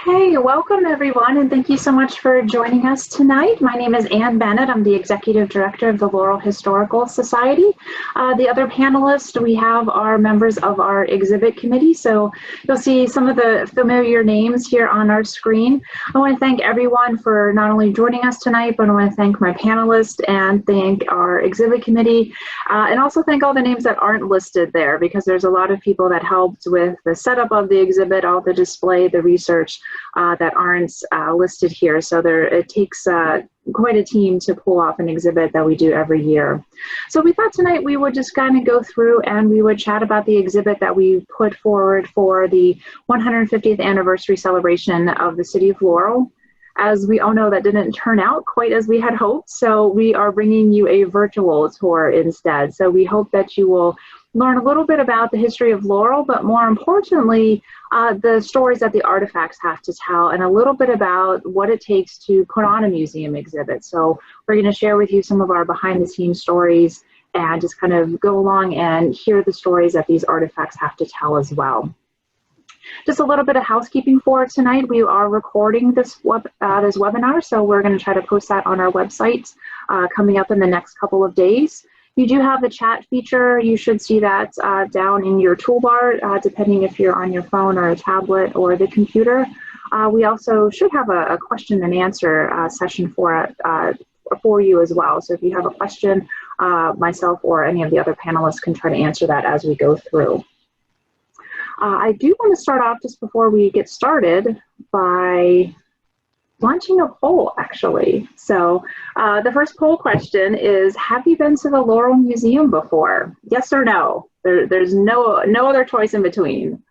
Hey, welcome everyone, and thank you so much for joining us tonight. My name is Ann Bennett. I'm the Executive Director of the Laurel Historical Society. The other panelists we have are members of our exhibit committee, so you'll see some of the familiar names here on our screen. I want to thank everyone for not only joining us tonight, but I want to thank my panelists and thank our exhibit committee, and also thank all the names that aren't listed there, because there's a lot of people that helped with the setup of the exhibit, all the display, the research, that aren't listed here. So it takes quite a team to pull off an exhibit that we do every year. So we thought tonight we would just kind of go through and we would chat about the exhibit that we put forward for the 150th anniversary celebration of the City of Laurel. As we all know, that didn't turn out quite as we had hoped, so we are bringing you a virtual tour instead. So we hope that you will learn a little bit about the history of Laurel, but more importantly, the stories that the artifacts have to tell, and a little bit about what it takes to put on a museum exhibit. So we're going to share with you some of our behind-the-scenes stories and just kind of go along and hear the stories that these artifacts have to tell as well. Just a little bit of housekeeping for tonight. We are recording this webinar, so we're going to try to post that on our website coming up in the next couple of days. You do have the chat feature. You should see that down in your toolbar, depending if you're on your phone or a tablet or the computer. We also should have a question and answer session for you as well. So if you have a question, myself or any of the other panelists can try to answer that as we go through. I do want to start off just before we get started by launching a poll, actually. So the first poll question is, have you been to the Laurel Museum before? Yes or no? There's no other choice in between.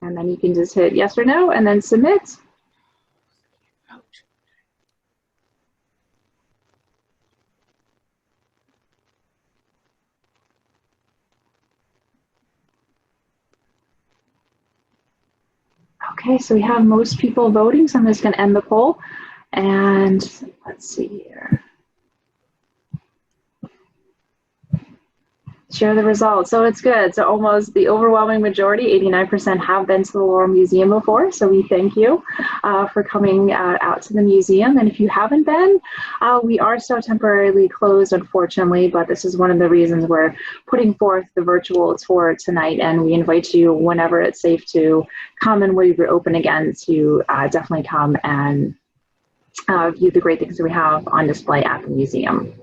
And then you can just hit yes or no and then submit. Okay, so we have most people voting, so I'm just going to end the poll. And let's see here. Share the results. So it's good. So almost the overwhelming majority, 89%, have been to the Laurel Museum before. So we thank you for coming out to the museum. And if you haven't been, we are still temporarily closed, unfortunately, but this is one of the reasons we're putting forth the virtual tour tonight. And we invite you, whenever it's safe to come and we open again, to definitely come and view the great things that we have on display at the museum.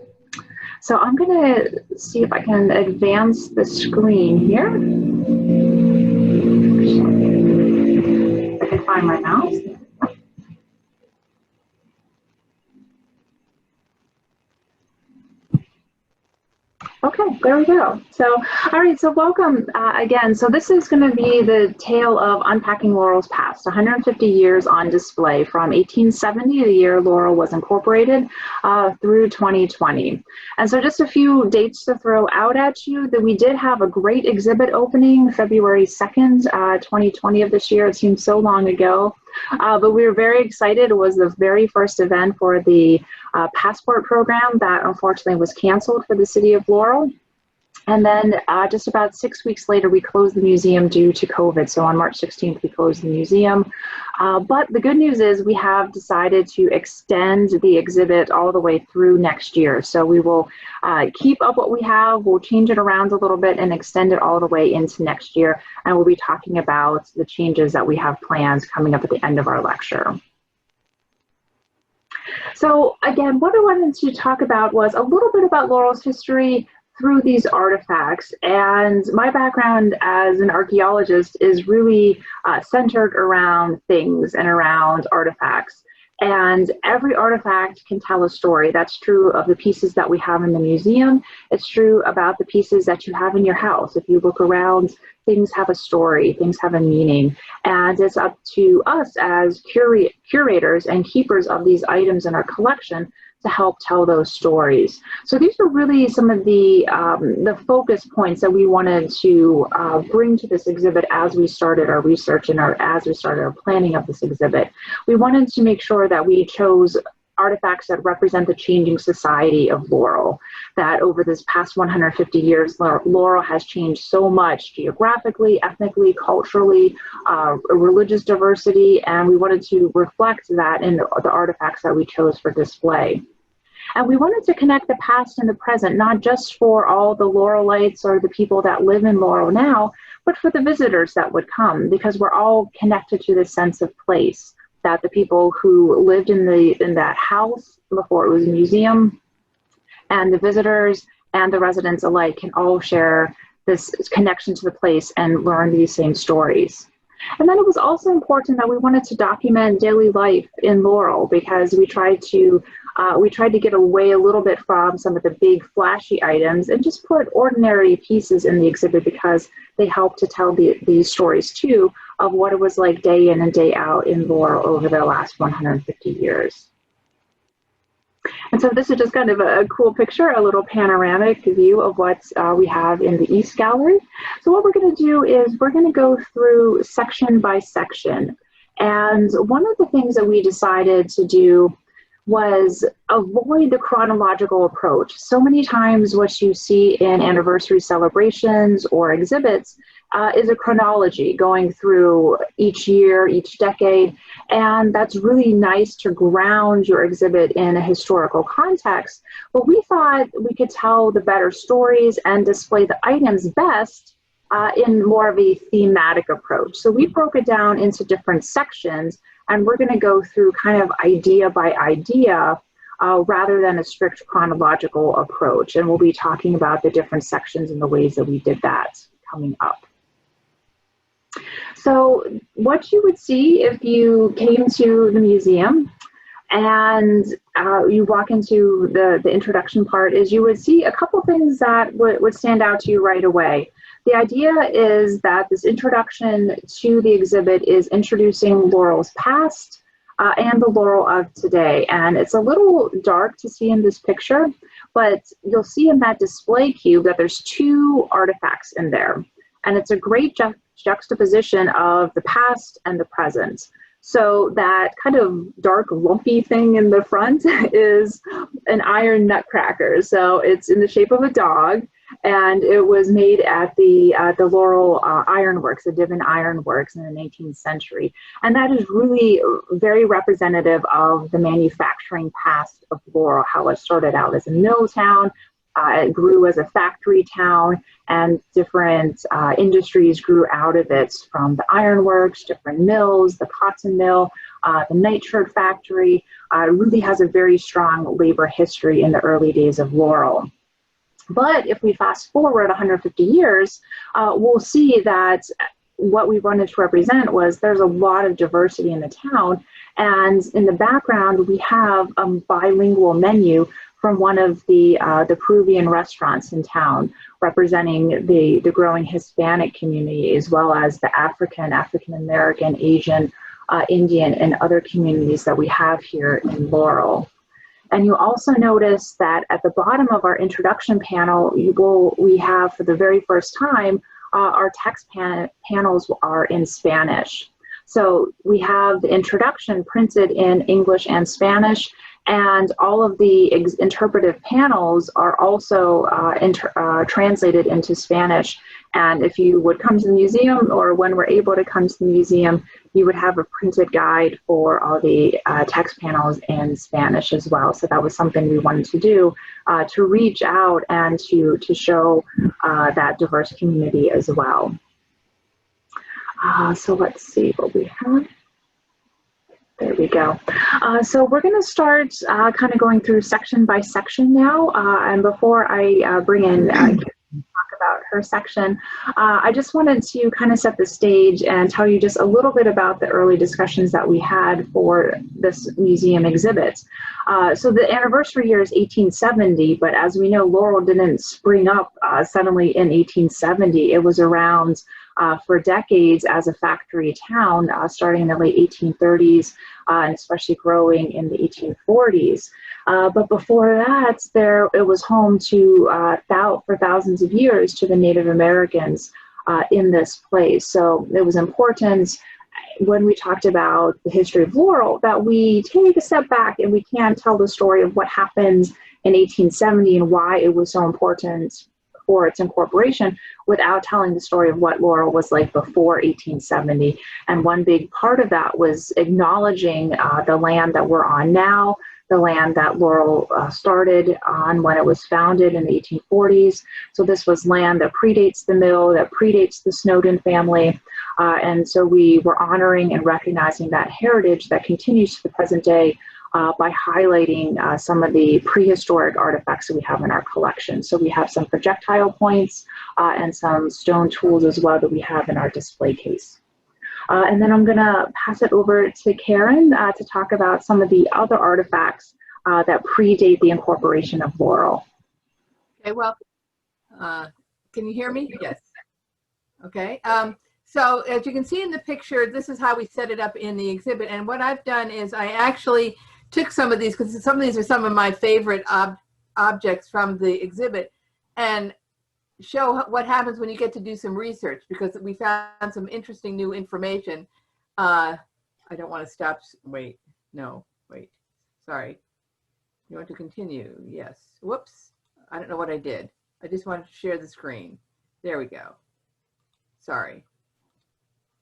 So I'm going to see if I can advance the screen here. I can find my mouse. Okay, there we go. So, all right, so welcome again. So this is going to be the tale of Unpacking Laurel's past, 150 years on display from 1870, the year Laurel was incorporated, through 2020. And so just a few dates to throw out at you, that we did have a great exhibit opening February 2nd, 2020 of this year. It seems so long ago. But we were very excited. It was the very first event for the passport program that unfortunately was canceled for the City of Laurel. And then just about 6 weeks later, we closed the museum due to COVID. So on March 16th, we closed the museum. But the good news is we have decided to extend the exhibit all the way through next year. So we will keep up what we have, we'll change it around a little bit and extend it all the way into next year. And we'll be talking about the changes that we have planned coming up at the end of our lecture. So again, what I wanted to talk about was a little bit about Laurel's history through these artifacts. And my background as an archaeologist is really centered around things and around artifacts. And every artifact can tell a story. That's true of the pieces that we have in the museum. It's true about the pieces that you have in your house. If you look around, things have a story, things have a meaning. And it's up to us as curators and keepers of these items in our collection to help tell those stories. So these are really some of the focus points that we wanted to bring to this exhibit as we started our research and as we started our planning of this exhibit. We wanted to make sure that we chose artifacts that represent the changing society of Laurel, that over this past 150 years, Laurel has changed so much geographically, ethnically, culturally, religious diversity, and we wanted to reflect that in the artifacts that we chose for display. And we wanted to connect the past and the present, not just for all the Laurelites or the people that live in Laurel now, but for the visitors that would come, because we're all connected to this sense of place, that the people who lived in that house before it was a museum, and the visitors and the residents alike can all share this connection to the place and learn these same stories. And then it was also important that we wanted to document daily life in Laurel, because we tried to get away a little bit from some of the big flashy items and just put ordinary pieces in the exhibit, because they help to tell these stories too of what it was like day in and day out in Laurel over the last 150 years. And so this is just kind of a cool picture, a little panoramic view of what we have in the East Gallery. So what we're going to do is we're going to go through section by section. And one of the things that we decided to do was avoid the chronological approach. So many times what you see in anniversary celebrations or exhibits is a chronology going through each year, each decade, and that's really nice to ground your exhibit in a historical context. But we thought we could tell the better stories and display the items best in more of a thematic approach. So we broke it down into different sections, and we're going to go through kind of idea by idea rather than a strict chronological approach. And we'll be talking about the different sections and the ways that we did that coming up. So what you would see if you came to the museum and you walk into the introduction part is you would see a couple things that would stand out to you right away. The idea is that this introduction to the exhibit is introducing Laurel's past and the Laurel of today. And it's a little dark to see in this picture, but you'll see in that display cube that there's two artifacts in there. And it's a great juxtaposition of the past and the present. So that kind of dark, lumpy thing in the front is an iron nutcracker. So it's in the shape of a dog, and it was made at the Laurel Ironworks, the Divin Ironworks in the 19th century. And that is really very representative of the manufacturing past of Laurel, how it started out as a mill town, it grew as a factory town, and different industries grew out of it, from the ironworks, different mills, the cotton mill, the nightshirt factory. It really has a very strong labor history in the early days of Laurel. But if we fast forward 150 years, we'll see that what we wanted to represent was there's a lot of diversity in the town. And in the background, we have a bilingual menu from one of the Peruvian restaurants in town, representing the growing Hispanic community, as well as the African American, Asian, Indian, and other communities that we have here in Laurel. And you also notice that at the bottom of our introduction panel, we have, for the very first time, our text panels are in Spanish. So we have the introduction printed in English and Spanish, and all of the interpretive panels are also translated into Spanish. And if you would come to the museum, or when we're able to come to the museum, you would have a printed guide for all the text panels in Spanish as well. So that was something we wanted to do to reach out and to show that diverse community as well. So let's see what we have. There we go. So we're going to start kind of going through section by section now. And before I bring in Karen to talk about her section, I just wanted to kind of set the stage and tell you just a little bit about the early discussions that we had for this museum exhibit. So the anniversary year is 1870, but as we know, Laurel didn't spring up suddenly in 1870. It was around for decades as a factory town, starting in the late 1830s, and especially growing in the 1840s. But before that, it was home to, for thousands of years, to the Native Americans in this place. So it was important when we talked about the history of Laurel, that we take a step back and we can't tell the story of what happened in 1870 and why it was so important for its incorporation without telling the story of what Laurel was like before 1870. And one big part of that was acknowledging the land that we're on now, the land that Laurel started on when it was founded in the 1840s. So this was land that predates the mill, that predates the Snowden family. And so we were honoring and recognizing that heritage that continues to the present day by highlighting some of the prehistoric artifacts that we have in our collection. So we have some projectile points and some stone tools as well that we have in our display case. And then I'm going to pass it over to Karen to talk about some of the other artifacts that predate the incorporation of Laurel. Okay, well, can you hear me? Yes. Okay. So as you can see in the picture, this is how we set it up in the exhibit. And what I've done is I actually took some of these, because some of these are some of my favorite objects from the exhibit, and show what happens when you get to do some research, because we found some interesting new information. I don't want to stop. Wait, no, wait, sorry. You want to continue? Yes. Whoops. I don't know what I did. I just wanted to share the screen. There we go. Sorry.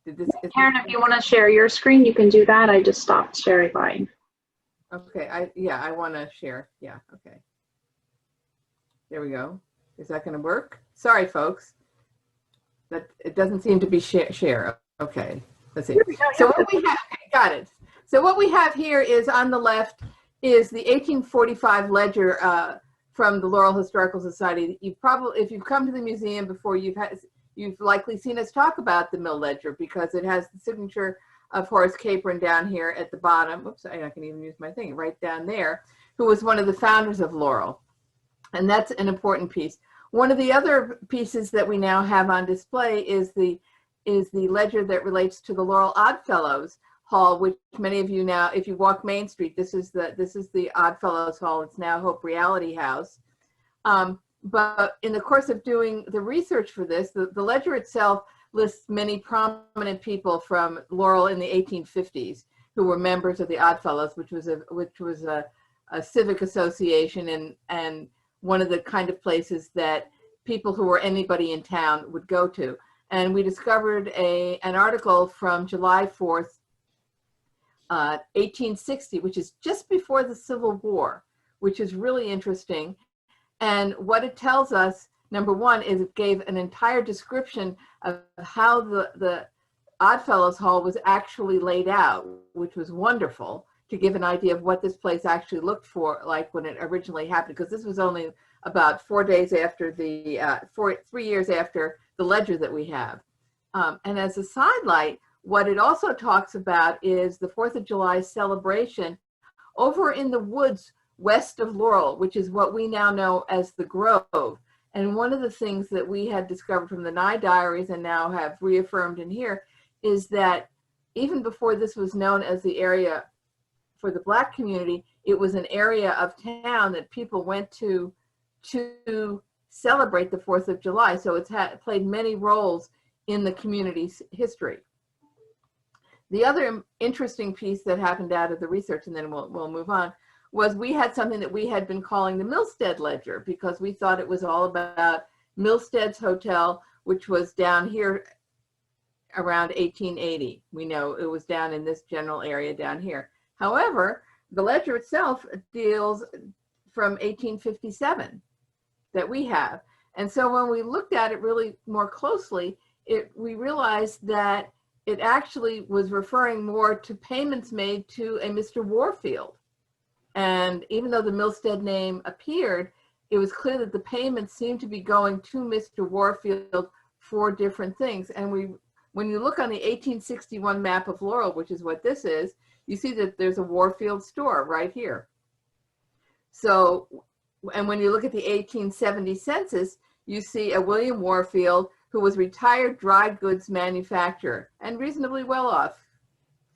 Karen, if you want to share your screen, you can do that. I just stopped sharing mine. Okay, I want to share. Yeah, okay. There we go. Is that going to work? Sorry, folks. That it doesn't seem to be share. Okay, let's see. So what we have, got it. So what we have here is on the left is the 1845 ledger from the Laurel Historical Society. You probably, if you've come to the museum before, you've likely seen us talk about the mill ledger, because it has the signature of Horace Capron down here at the bottom. Oops, I can even use my thing right down there, who was one of the founders of Laurel. And that's an important piece. One of the other pieces that we now have on display is the ledger that relates to the Laurel Oddfellows Hall, which many of you now, if you walk Main Street, this is the Oddfellows Hall. It's now Hope Reality House. But in the course of doing the research for this, the ledger itself lists many prominent people from Laurel in the 1850s who were members of the Oddfellows, which was a civic association and one of the kind of places that people who were anybody in town would go to. And we discovered an article from July 4th, 1860, which is just before the Civil War, which is really interesting. And what it tells us, number one, is it gave an entire description of how the Oddfellows Hall was actually laid out, which was wonderful, to give an idea of what this place actually looked for like when it originally happened, because this was only about 4 days after 3 years after the ledger that we have. And as a sidelight, what it also talks about is the 4th of July celebration over in the woods west of Laurel, which is what we now know as the Grove. And one of the things that we had discovered from the Nye diaries and now have reaffirmed in here is that even before this was known as the area for the Black community, it was an area of town that people went to celebrate the 4th of July. So it's played many roles in the community's history. The other interesting piece that happened out of the research, and then we'll move on, was we had something that we had been calling the Millstead Ledger, because we thought it was all about Millstead's Hotel, which was down here around 1880. We know it was down in this general area down here. However, the ledger itself deals from 1857 that we have. And so when we looked at it really more closely, we realized that it actually was referring more to payments made to a Mr. Warfield. And even though the Millstead name appeared, it was clear that the payments seemed to be going to Mr. Warfield for different things. And when you look on the 1861 map of Laurel, which is what this is, you see that there's a Warfield store right here. So, and when you look at the 1870 census, you see a William Warfield, who was retired dry goods manufacturer and reasonably well off,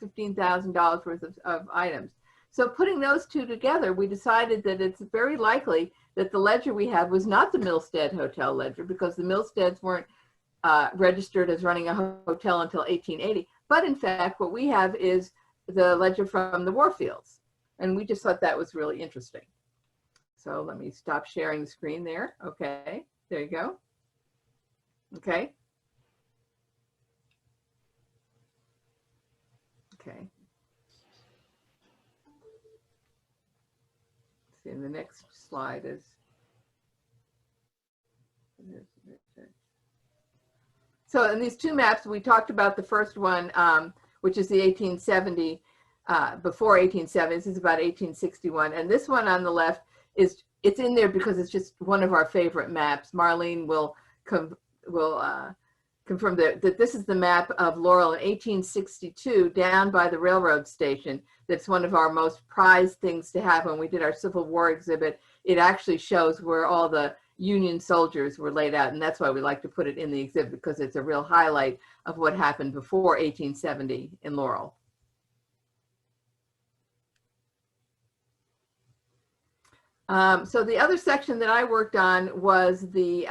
$15,000 worth of items. So putting those two together, we decided that it's very likely that the ledger we have was not the Millstead Hotel ledger, because the Millsteads weren't registered as running a hotel until 1880, But in fact, what we have is the ledger from the Warfields. And we just thought that was really interesting. So let me stop sharing the screen there. Okay, there you go. Okay. Okay. See, and the next slide is. So in these two maps, we talked about the first one, which is the 1870, before 1870. This is about 1861. And this one on the left is, it's in there because it's just one of our favorite maps. Marlene will confirm that this is the map of Laurel in 1862 down by the railroad station. That's one of our most prized things to have. When we did our Civil War exhibit, it actually shows where all the Union soldiers were laid out, and that's why we like to put it in the exhibit, because it's a real highlight of what happened before 1870 in Laurel. So the other section that I worked on was the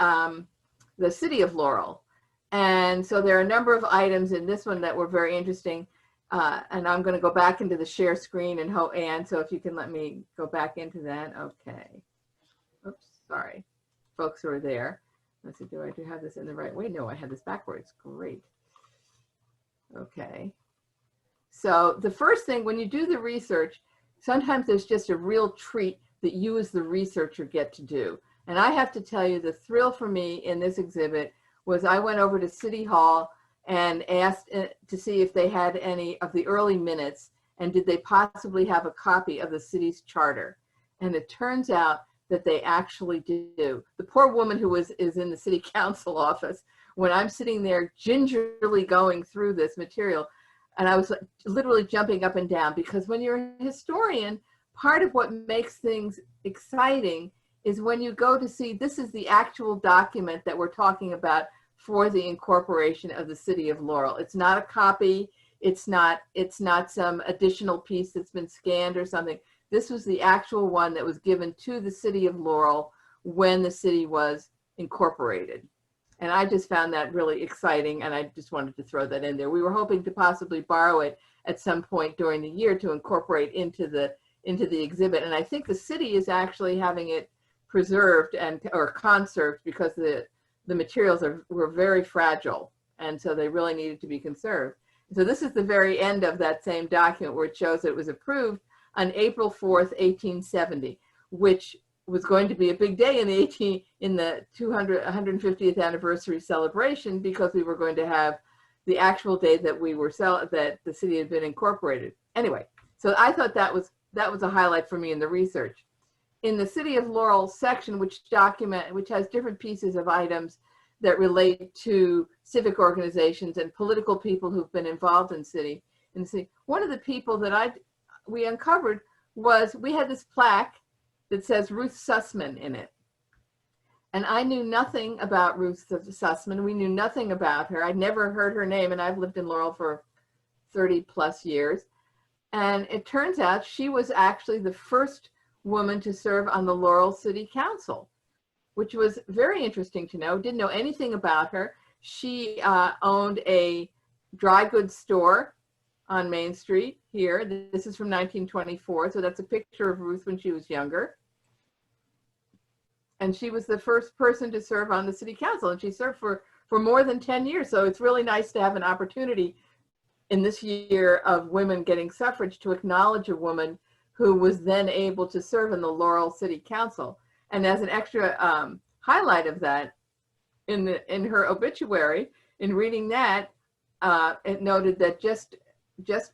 City of Laurel. And so there are a number of items in this one that were very interesting. And I'm going to go back into the share screen and Anne, so if you can let me go back into that. Okay. Oops, sorry. Folks who are there. Let's see, do I have this in the right way? No, I had this backwards. Great. Okay. So the first thing, when you do the research, sometimes there's just a real treat that you as the researcher get to do. And I have to tell you, the thrill for me in this exhibit was I went over to City Hall and asked to see if they had any of the early minutes, and did they possibly have a copy of the city's charter. And it turns out that they actually do. The poor woman who is in the city council office, when I'm sitting there gingerly going through this material, and I was literally jumping up and down, because when you're a historian, part of what makes things exciting is when you go to see, this is the actual document that we're talking about for the incorporation of the City of Laurel. It's not a copy. It's not some additional piece that's been scanned or something. This was the actual one that was given to the City of Laurel when the city was incorporated. And I just found that really exciting, and I just wanted to throw that in there. We were hoping to possibly borrow it at some point during the year to incorporate into the exhibit. And I think the city is actually having it preserved or conserved, because the materials were very fragile, and so they really needed to be conserved. So this is the very end of that same document, where it shows that it was approved on April 4th, 1870, which was going to be a big day in the 150th anniversary celebration, because we were going to have the actual day that that the city had been incorporated. Anyway, so I thought that was a highlight for me in the research. In the City of Laurel section, which has different pieces of items that relate to civic organizations and political people who've been involved in the city. One of the people that we uncovered was, we had this plaque that says Ruth Sussman in it. And I knew nothing about Ruth Sussman. We knew nothing about her. I'd never heard her name, and I've lived in Laurel for 30 plus years. And it turns out she was actually the first woman to serve on the Laurel City Council, which was very interesting to know. Didn't know anything about her. She owned a dry goods store on Main Street here. This is from 1924, so that's a picture of Ruth when she was younger. And she was the first person to serve on the city council, and she served for more than 10 years. So it's really nice to have an opportunity in this year of women getting suffrage to acknowledge a woman who was then able to serve in the Laurel City Council. And as an extra highlight of that, in her obituary, in reading that, it noted that just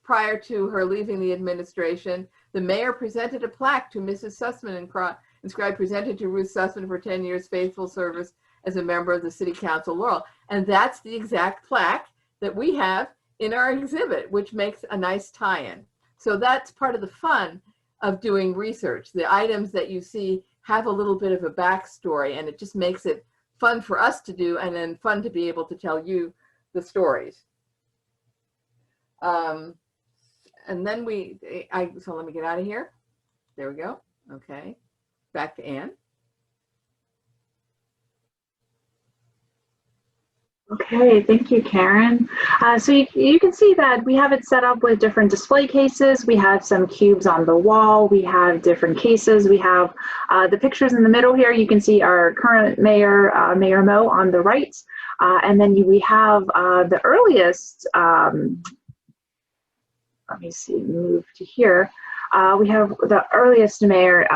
prior to her leaving the administration, the mayor presented a plaque to Mrs. Sussman, inscribed, presented to Ruth Sussman for 10 years faithful service as a member of the City Council Laurel. And that's the exact plaque that we have in our exhibit, which makes a nice tie-in. So that's part of the fun of doing research. The items that you see have a little bit of a backstory, and it just makes it fun for us to do, and then fun to be able to tell you the stories. And then so let me get out of here. There we go. Okay, back to Anne. Okay, thank you, Karen. So you can see that we have it set up with different display cases. We have some cubes on the wall. We have different cases. We have the pictures in the middle here. You can see our current mayor, Mayor Mo, on the right. And then we have the earliest, let me see, move to here. We have the earliest mayor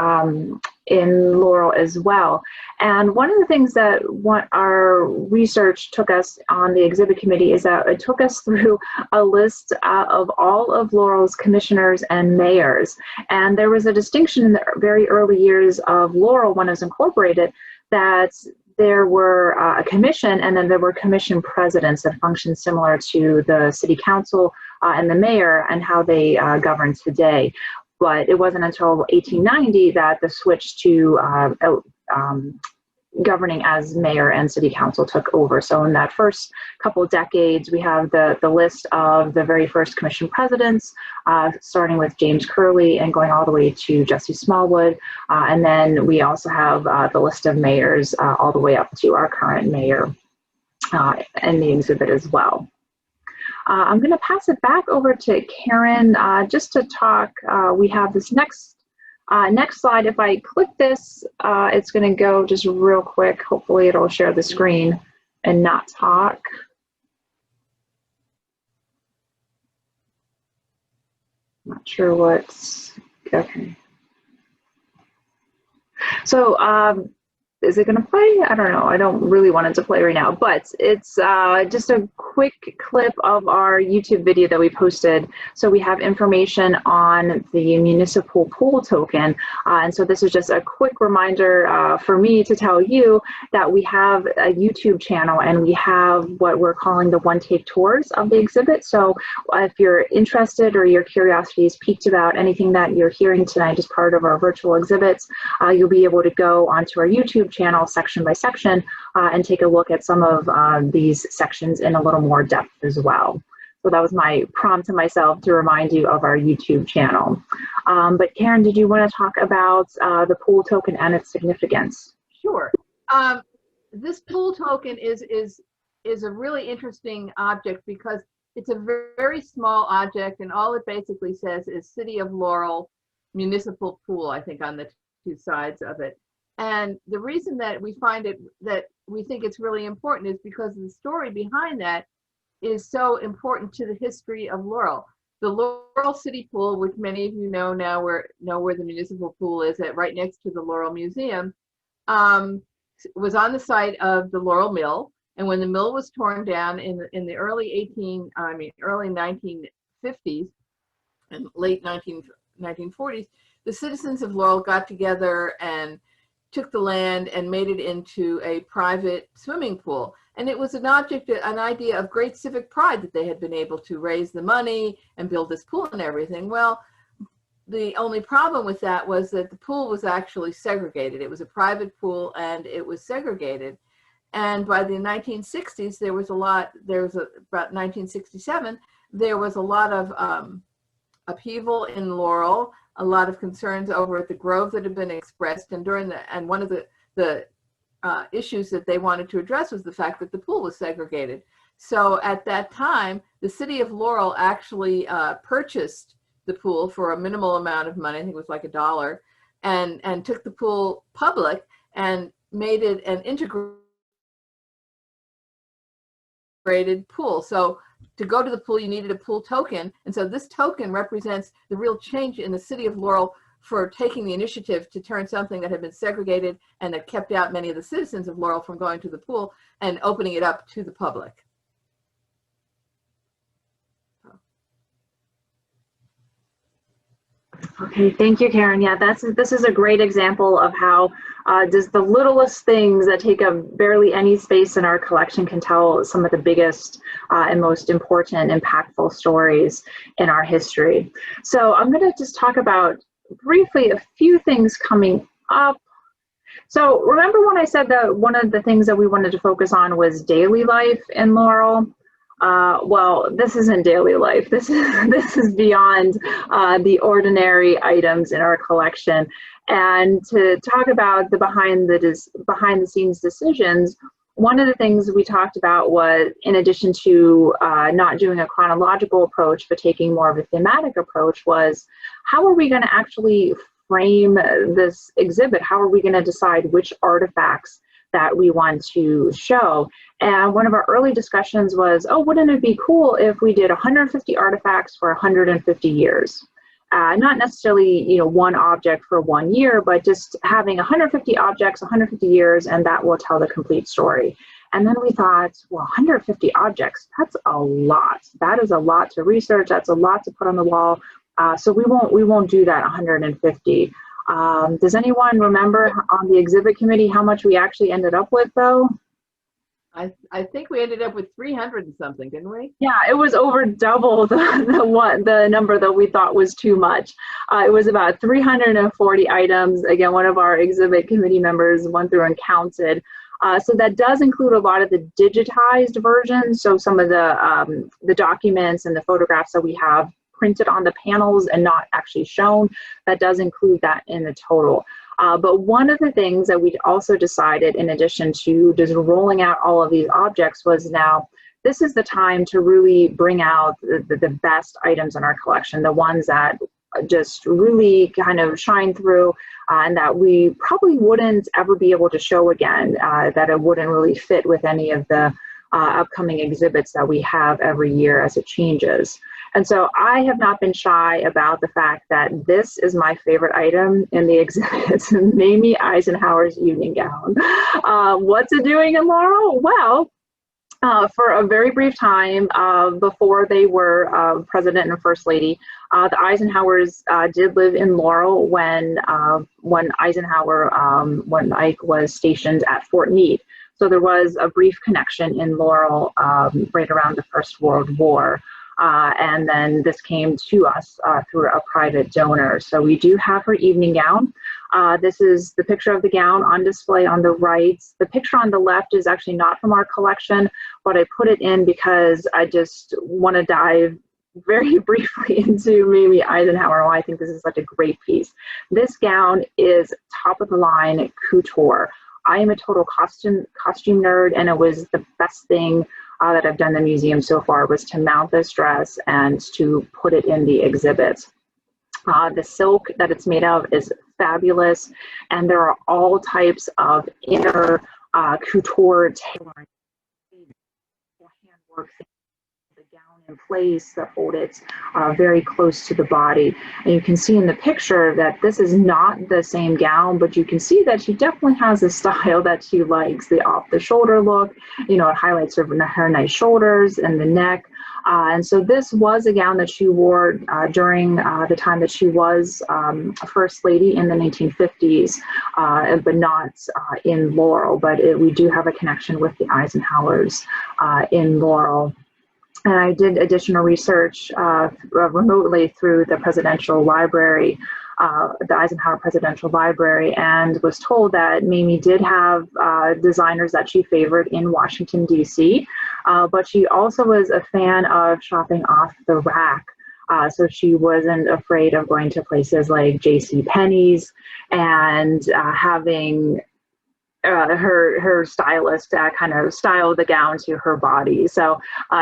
in Laurel as well. And one of the things that what our research took us on the exhibit committee is that it took us through a list of all of Laurel's commissioners and mayors. And there was a distinction in the very early years of Laurel when it was incorporated that there were a commission, and then there were commission presidents that functioned similar to the city council and the mayor and how they govern today. But it wasn't until 1890 that the switch to governing as mayor and city council took over. So in that first couple of decades, we have the list of the very first commission presidents, starting with James Curley and going all the way to Jesse Smallwood. And then we also have the list of mayors all the way up to our current mayor in the exhibit as well. I'm going to pass it back over to Karen just to talk. We have this next slide. If I click this, it's going to go just real quick. Hopefully it'll share the screen and not talk. Not sure what's, okay. So is it going to play? I don't know. I don't really want it to play right now, but it's just a quick clip of our YouTube video that we posted. So we have information on the municipal pool token. And so this is just a quick reminder for me to tell you that we have a YouTube channel and we have what we're calling the one-take tours of the exhibit. So if you're interested or your curiosity is piqued about anything that you're hearing tonight as part of our virtual exhibits, you'll be able to go onto our YouTube channel section by section and take a look at some of these sections in a little more depth as well. So that was my prompt to myself to remind you of our YouTube channel. But Karen, did you want to talk about the pool token and its significance? Sure. This pool token is a really interesting object because it's a very small object, and all it basically says is City of Laurel Municipal Pool, I think, on the two sides of it. And the reason that we find it, that we think it's really important, is because the story behind that is so important to the history of Laurel. The Laurel City Pool, which many of you know now where the municipal pool is, at right next to the Laurel Museum, was on the site of the Laurel Mill. And when the mill was torn down in the early 1950s and late 1940s, the citizens of Laurel got together and took the land and made it into a private swimming pool. And it was an idea of great civic pride that they had been able to raise the money and build this pool and everything. Well, the only problem with that was that the pool was actually segregated. It was a private pool and it was segregated. And by the 1960s, about 1967, there was a lot of upheaval in Laurel, a lot of concerns over at the Grove that had been expressed, and one of the issues that they wanted to address was the fact that the pool was segregated. So at that time, the city of Laurel actually purchased the pool for a minimal amount of money, I think it was like $1, and took the pool public and made it an integrated pool. So to go to the pool, you needed a pool token. And so this token represents the real change in the city of Laurel for taking the initiative to turn something that had been segregated and that kept out many of the citizens of Laurel from going to the pool and opening it up to the public. Okay, thank you, Karen. Yeah, this is a great example of how just the littlest things that take up barely any space in our collection can tell some of the biggest and most important, impactful stories in our history. So I'm going to just talk about briefly a few things coming up. So remember when I said that one of the things that we wanted to focus on was daily life in Laurel? Well, this isn't daily life. This is beyond the ordinary items in our collection. And to talk about the behind the scenes decisions, one of the things we talked about was, in addition to not doing a chronological approach, but taking more of a thematic approach, was how are we going to actually frame this exhibit? How are we going to decide which artifacts that we want to show? And one of our early discussions was, oh, wouldn't it be cool if we did 150 artifacts for 150 years? Not necessarily, you know, one object for 1 year, but just having 150 objects, 150 years, and that will tell the complete story. And then we thought, well, 150 objects, that's a lot. That is a lot to research. That's a lot to put on the wall. So we won't do that 150. Does anyone remember on the exhibit committee how much we actually ended up with, though? I think we ended up with 300 and something, didn't we? Yeah, it was over double the number that we thought was too much. It was about 340 items. Again, one of our exhibit committee members went through and counted. So that does include a lot of the digitized versions. So some of the documents and the photographs that we have printed on the panels and not actually shown, that does include that in the total. But one of the things that we also decided, in addition to just rolling out all of these objects, was now this is the time to really bring out the best items in our collection, the ones that just really kind of shine through and that we probably wouldn't ever be able to show again, that it wouldn't really fit with any of the upcoming exhibits that we have every year as it changes. And so I have not been shy about the fact that this is my favorite item in the exhibit, Mamie Eisenhower's evening gown. What's it doing in Laurel? Well, for a very brief time before they were president and first lady, the Eisenhowers did live in Laurel when Ike was stationed at Fort Meade. So there was a brief connection in Laurel right around the First World War. And then this came to us through a private donor. So we do have her evening gown. This is the picture of the gown on display on the right. The picture on the left is actually not from our collection, but I put it in because I just want to dive very briefly into Mamie Eisenhower. Why I think this is such a great piece. This gown is top of the line couture. I am a total costume nerd, and it was the best thing that I've done in the museum so far, was to mount this dress and to put it in the exhibit. The silk that it's made of is fabulous, and there are all types of inner couture tailoring or handwork, the gown in place that hold it very close to the body. And you can see in the picture that this is not the same gown, but you can see that she definitely has a style that she likes, the off the shoulder look. You know, it highlights her nice shoulders and the neck. And so this was a gown that she wore during the time that she was First Lady in the 1950s, but not in Laurel. But we do have a connection with the Eisenhowers in Laurel. And I did additional research remotely through the Presidential Library, the Eisenhower Presidential Library, and was told that Mamie did have designers that she favored in Washington, D.C., but she also was a fan of shopping off the rack. So she wasn't afraid of going to places like J.C. Penney's and having her stylist kind of style the gown to her body. So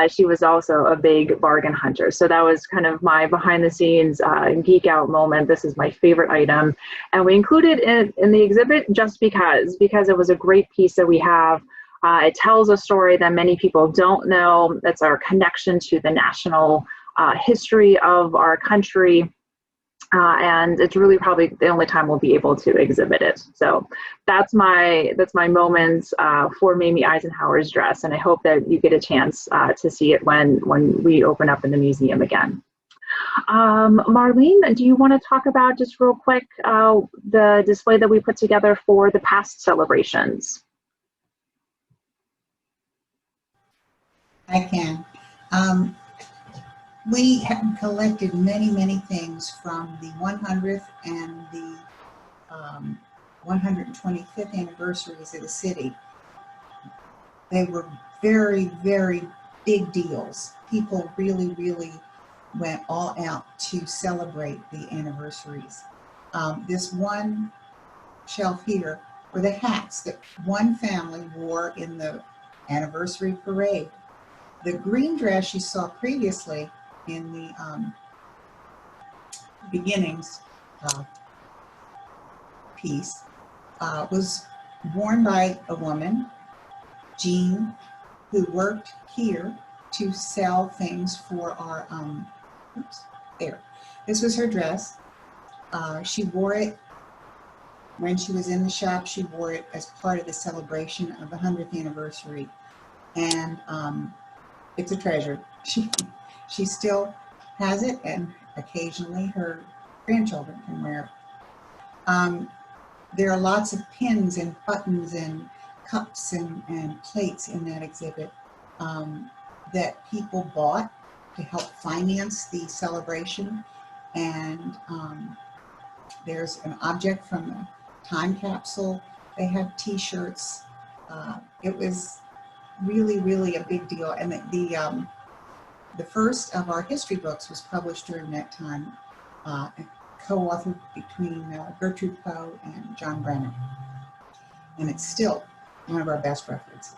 she was also a big bargain hunter. So that was kind of my behind the scenes geek out moment. This is my favorite item. And we included it in the exhibit just because it was a great piece that we have. It tells a story that many people don't know. That's our connection to the national history of our country. And it's really probably the only time we'll be able to exhibit it. So that's my moment for Mamie Eisenhower's dress, and I hope that you get a chance to see it when we open up in the museum again. Marlene, do you want to talk about just real quick the display that we put together for the past celebrations? I can. We have collected many things from the 100th and the 125th anniversaries of the city. They were very big deals. People really went all out to celebrate the anniversaries. This one shelf here were the hats that one family wore in the anniversary parade. The green dress you saw previously in the beginnings piece was worn by a woman, Jean, who worked here to sell things for our, oops, there. This was her dress. She wore it when she was in the shop. She wore it as part of the celebration of the 100th anniversary. And it's a treasure. She still has it, and occasionally her grandchildren can wear it. There are lots of pins and buttons and cups and plates in that exhibit that people bought to help finance the celebration. And there's an object from the time capsule. They have t-shirts. It was really, really a big deal. And the first of our history books was published during that time, co-authored between Gertrude Poe and John Brennan. And it's still one of our best references.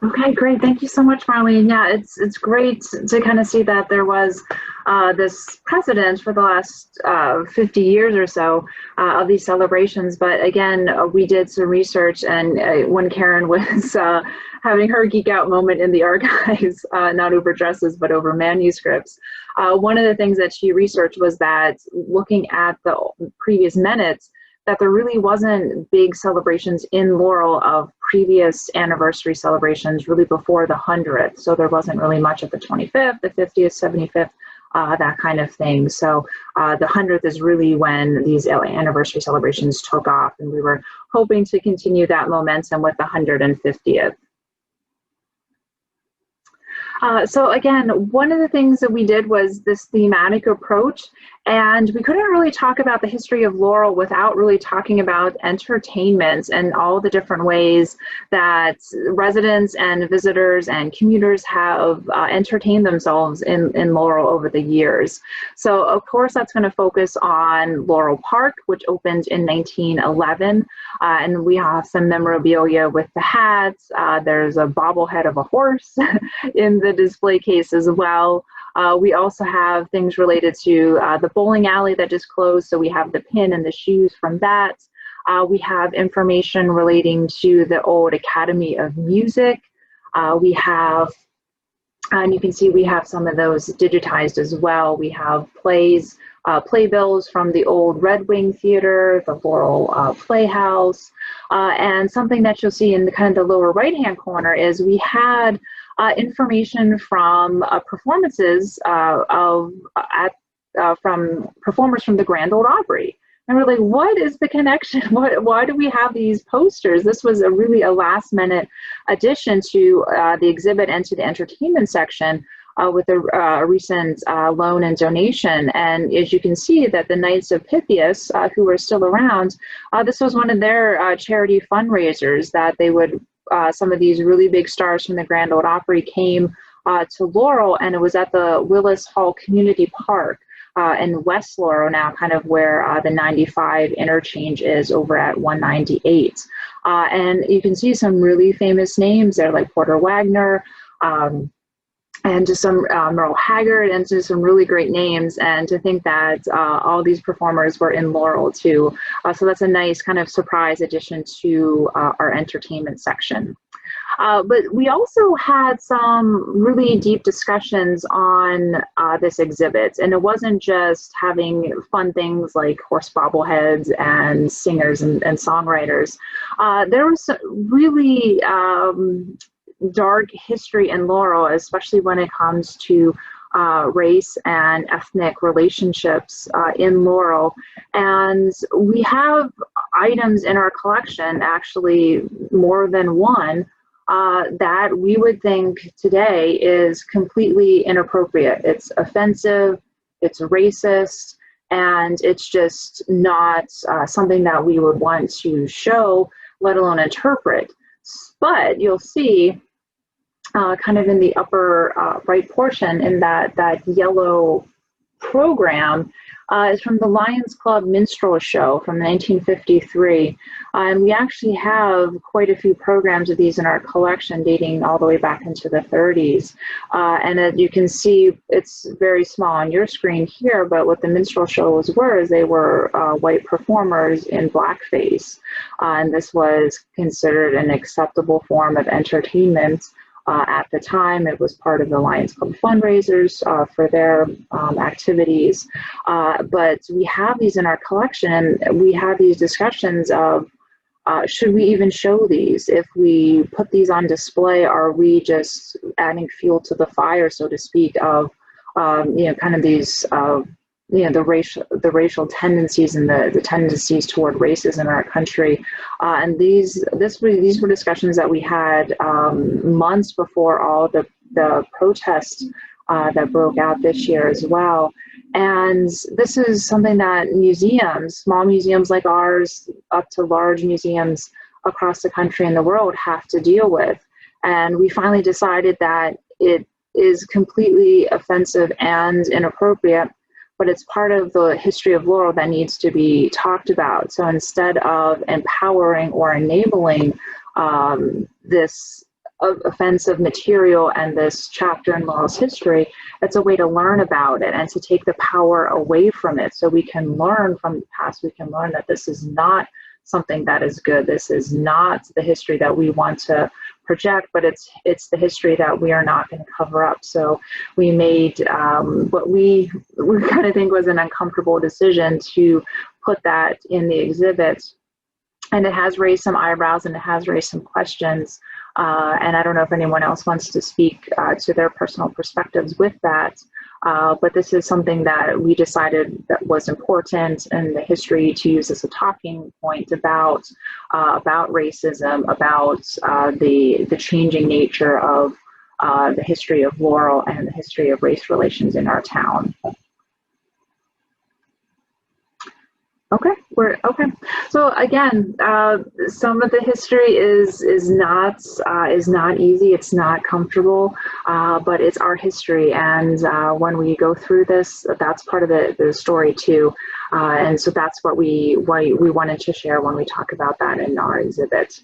Okay, great. Thank you so much, Marlene. Yeah, it's great to kind of see that there was this precedent for the last 50 years or so of these celebrations. But again, we did some research, and when Karen was having her geek out moment in the archives, not over dresses, but over manuscripts, one of the things that she researched was that looking at the previous minutes, that there really wasn't big celebrations in Laurel of previous anniversary celebrations really before the 100th. So there wasn't really much at the 25th, the 50th, 75th, that kind of thing. So the 100th is really when these anniversary celebrations took off, and we were hoping to continue that momentum with the 150th. So again, one of the things that we did was this thematic approach, and we couldn't really talk about the history of Laurel without really talking about entertainment and all the different ways that residents and visitors and commuters have entertained themselves in Laurel over the years. So of course that's going to focus on Laurel Park, which opened in 1911, and we have some memorabilia with the hats. There's a bobblehead of a horse in the display case as well. We also have things related to the bowling alley that just closed, so we have the pin and the shoes from that. We have information relating to the old Academy of Music. We have, and you can see we have some of those digitized as well. We have plays, playbills from the old Red Wing Theater, the Laurel Playhouse, and something that you'll see in the kind of the lower right-hand corner is we had information from performances from performers from the Grand Ole Opry. And we're like, what is the connection? Why do we have these posters? This was really a last-minute addition to the exhibit and to the entertainment section with a recent loan and donation. And as you can see that the Knights of Pythias, who are still around, this was one of their charity fundraisers that they would some of these really big stars from the Grand Ole Opry came to Laurel, and it was at the Willis Hall Community Park in West Laurel now, kind of where the 95 interchange is over at 198. And you can see some really famous names there, like Porter Wagner, and just some Merle Haggard, and just some really great names. And to think that all these performers were in Laurel too. So that's a nice kind of surprise addition to our entertainment section. But we also had some really deep discussions on this exhibit, and it wasn't just having fun things like horse bobbleheads and singers and songwriters. There was really dark history in Laurel, especially when it comes to race and ethnic relationships in Laurel. And we have items in our collection, actually more than one, that we would think today is completely inappropriate. It's offensive, it's racist, and it's just not something that we would want to show, let alone interpret. But you'll see kind of in the upper right portion in that yellow program, is from the Lions Club Minstrel show from 1953. And we actually have quite a few programs of these in our collection dating all the way back into the 30s. And as you can see, it's very small on your screen here, but what the minstrel shows were is they were white performers in blackface. And this was considered an acceptable form of entertainment. At the time, it was part of the Lions Club fundraisers for their activities. But we have these in our collection, and we have these discussions of, should we even show these? If we put these on display, are we just adding fuel to the fire, so to speak, of, kind of these, the racial tendencies and the tendencies toward racism in our country. And these were discussions that we had months before all the protests that broke out this year as well. And this is something that museums, small museums like ours, up to large museums across the country and the world have to deal with. And we finally decided that it is completely offensive and inappropriate, but it's part of the history of Laurel that needs to be talked about. So instead of empowering or enabling this offensive material and this chapter in Laurel's history, it's a way to learn about it and to take the power away from it, so we can learn from the past. We can learn that this is not something that is good. This is not the history that we want to project, but it's the history that we are not going to cover up. So we made what we kind of think was an uncomfortable decision to put that in the exhibit. And it has raised some eyebrows and it has raised some questions. And I don't know if anyone else wants to speak to their personal perspectives with that. But this is something that we decided that was important in the history to use as a talking point about racism, about the changing nature of the history of Laurel and the history of race relations in our town. Okay, okay. So again, some of the history is not easy. It's not comfortable, but it's our history, and when we go through this, that's part of the story too. And so that's what we wanted to share when we talk about that in our exhibit.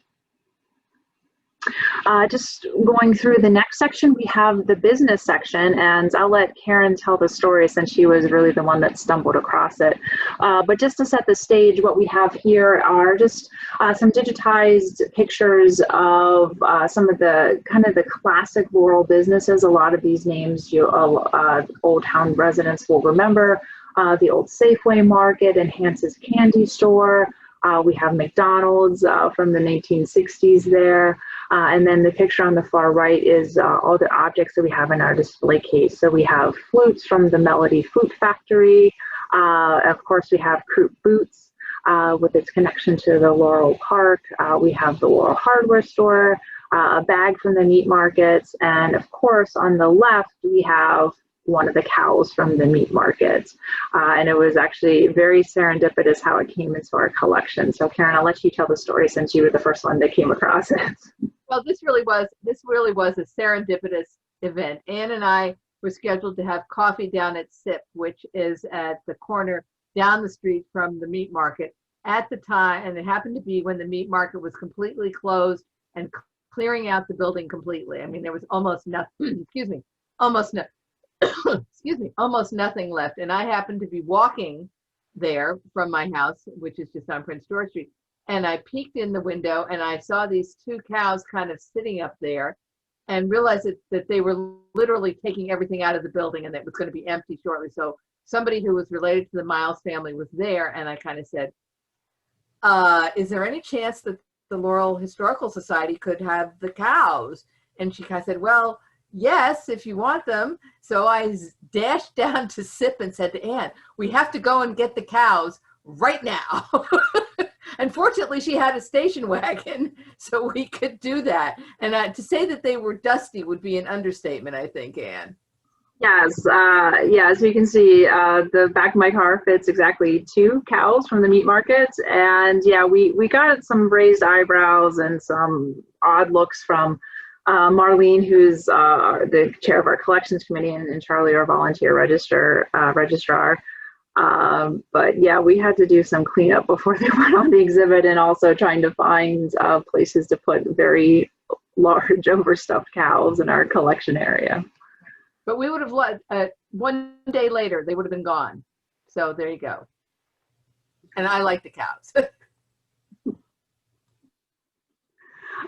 Just going through the next section, we have the business section, and I'll let Karen tell the story since she was really the one that stumbled across it. But just to set the stage, what we have here are just some digitized pictures of some of the kind of the classic Laurel businesses. A lot of these names Old Town residents will remember. The old Safeway Market and Hans's Candy Store. We have McDonald's from the 1960s there. And then the picture on the far right is all the objects that we have in our display case. So we have flutes from the Melody Flute Factory. Of course, we have Croup Boots with its connection to the Laurel Park. We have the Laurel Hardware Store, a bag from the meat markets. And of course, on the left, we have one of the cows from the meat market. And it was actually very serendipitous how it came into our collection. So Karen, I'll let you tell the story since you were the first one that came across it. Well, this really was a serendipitous event. Ann and I were scheduled to have coffee down at SIP, which is at the corner down the street from the meat market at the time. And it happened to be when the meat market was completely closed and clearing out the building completely. I mean, there was almost nothing, excuse me, almost nothing left. And I happened to be walking there from my house, which is just on Prince George Street. And I peeked in the window and I saw these two cows kind of sitting up there and realized that they were literally taking everything out of the building and it was going to be empty shortly. So somebody who was related to the Miles family was there. And I kind of said, is there any chance that the Laurel Historical Society could have the cows? And she kind of said, well, yes, if you want them. So I dashed down to SIP and said to Ann, we have to go and get the cows right now. Unfortunately, she had a station wagon, so we could do that. And to say that they were dusty would be an understatement, I think, Ann. Yes, yeah, as you can see, the back of my car fits exactly 2 cows from the meat market. And yeah, we got some raised eyebrows and some odd looks from Marlene, who's the chair of our collections committee, and Charlie, our volunteer registrar. But yeah, we had to do some cleanup before they went on the exhibit, and also trying to find places to put very large overstuffed cows in our collection area. But we would have let, one day later, they would have been gone. So there you go. And I like the cows.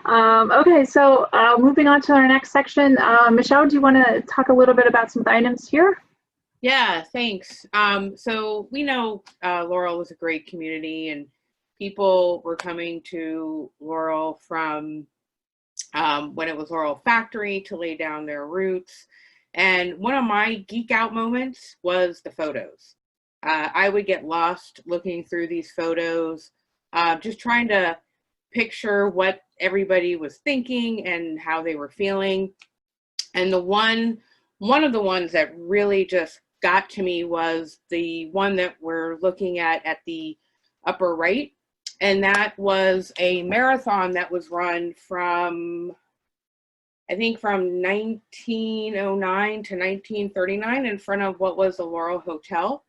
Okay, so moving on to our next section, Michelle, do you want to talk a little bit about some items here? Yeah, thanks. So we know Laurel was a great community, and people were coming to Laurel from when it was Laurel Factory to lay down their roots. And one of my geek out moments was the photos. I would get lost looking through these photos, just trying to picture what everybody was thinking and how they were feeling. And one of the ones that really just got to me was the one that we're looking at the upper right. And that was a marathon that was run from, I think, from 1909 to 1939 in front of what was the Laurel Hotel.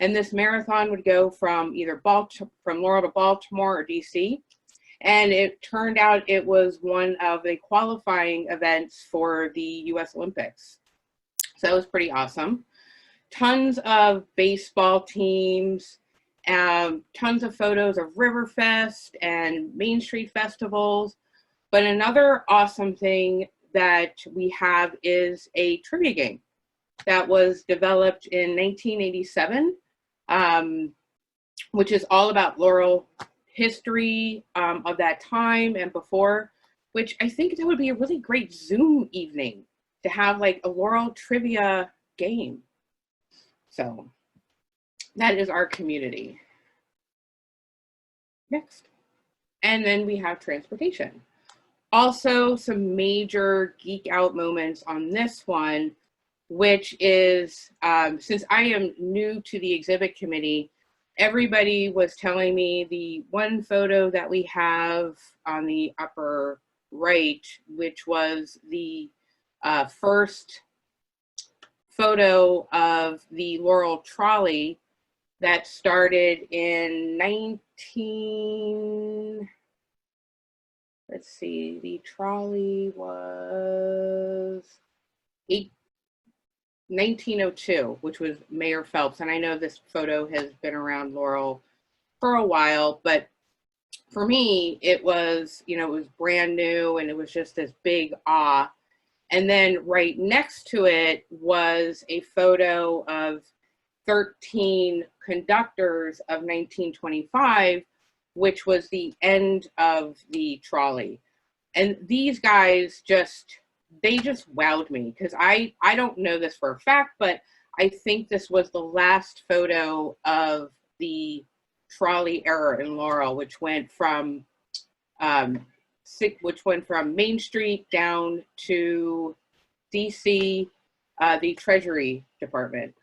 And this marathon would go from either from Laurel to Baltimore or DC. And it turned out it was one of the qualifying events for the US Olympics. So it was pretty awesome. Tons of baseball teams, tons of photos of Riverfest and Main Street festivals. But another awesome thing that we have is a trivia game that was developed in 1987, which is all about Laurel history of that time and before, which I think that would be a really great Zoom evening to have like a Laurel trivia game. So that is our community. Next. And then we have transportation. Also some major geek out moments on this one, which is, since I am new to the exhibit committee, everybody was telling me the one photo that we have on the upper right, which was the first photo of the Laurel trolley that started in let's see, the trolley was 1902, which was Mayor Phelps. And I know this photo has been around Laurel for a while, but for me, it was, you know, it was brand new and it was just this big awe. And then right next to it was a photo of 13 conductors of 1925, which was the end of the trolley. And these guys they just wowed me, because I don't know this for a fact, but I think this was the last photo of the trolley era in Laurel, which went from Main Street down to DC, the Treasury Department.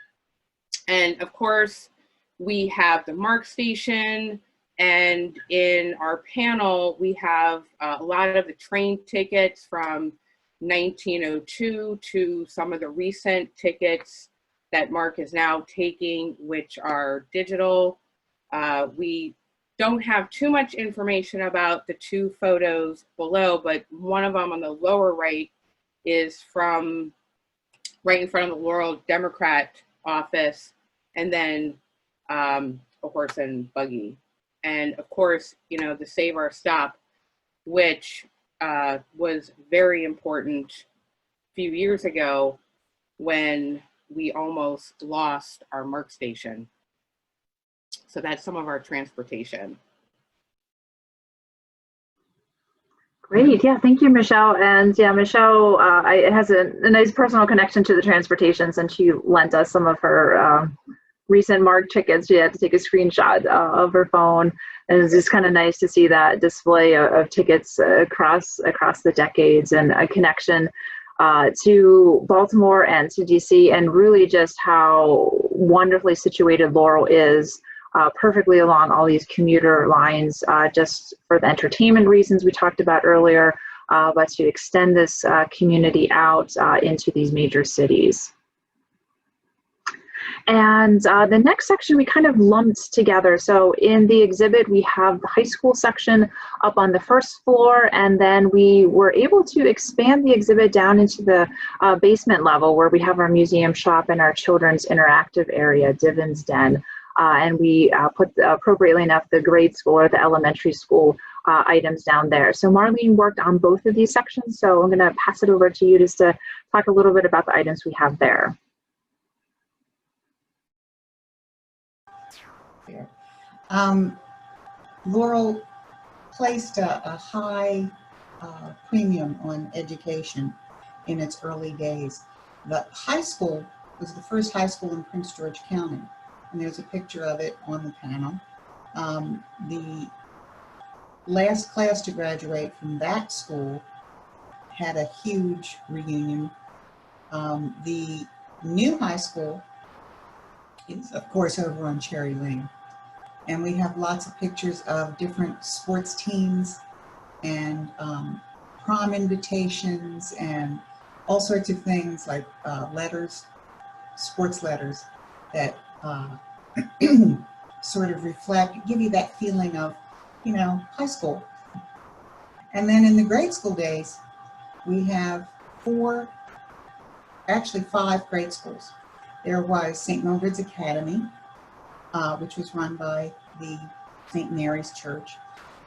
And of course, we have the MARC station, and in our panel, we have a lot of the train tickets from 1902 to some of the recent tickets that MARC is now taking, which are digital. We don't have too much information about the two photos below, but one of them on the lower right is from right in front of the Laurel Democrat office, and then a horse and buggy. And of course, you know, the Save Our Stop, which was very important a few years ago when we almost lost our MARC station. So that's some of our transportation. Great, yeah, thank you, Michelle. And yeah, Michelle has a nice personal connection to the transportation, since she lent us some of her recent MARC tickets. She had to take a screenshot of her phone, and it's just kind of nice to see that display of tickets across the decades, and a connection to Baltimore and to DC, and really just how wonderfully situated Laurel is, perfectly along all these commuter lines, just for the entertainment reasons we talked about earlier, but to extend this community out into these major cities. And the next section we kind of lumped together. So in the exhibit, we have the high school section up on the first floor, and then we were able to expand the exhibit down into the basement level where we have our museum shop and our children's interactive area, Divin's Den. And we put, appropriately enough, the grade school or the elementary school items down there. So Marlene worked on both of these sections, so I'm going to pass it over to you just to talk a little bit about the items we have there. Laurel placed a high premium on education in its early days. The high school was the first high school in Prince George County, and there's a picture of it on the panel. The last class to graduate from that school had a huge reunion. The new high school is, of course, over on Cherry Lane. And we have lots of pictures of different sports teams and prom invitations and all sorts of things like letters, sports letters that sort of reflect, give you that feeling of, you know, high school. And then in the grade school days, we have actually five grade schools. There was St. Mildred's Academy, which was run by the St. Mary's Church,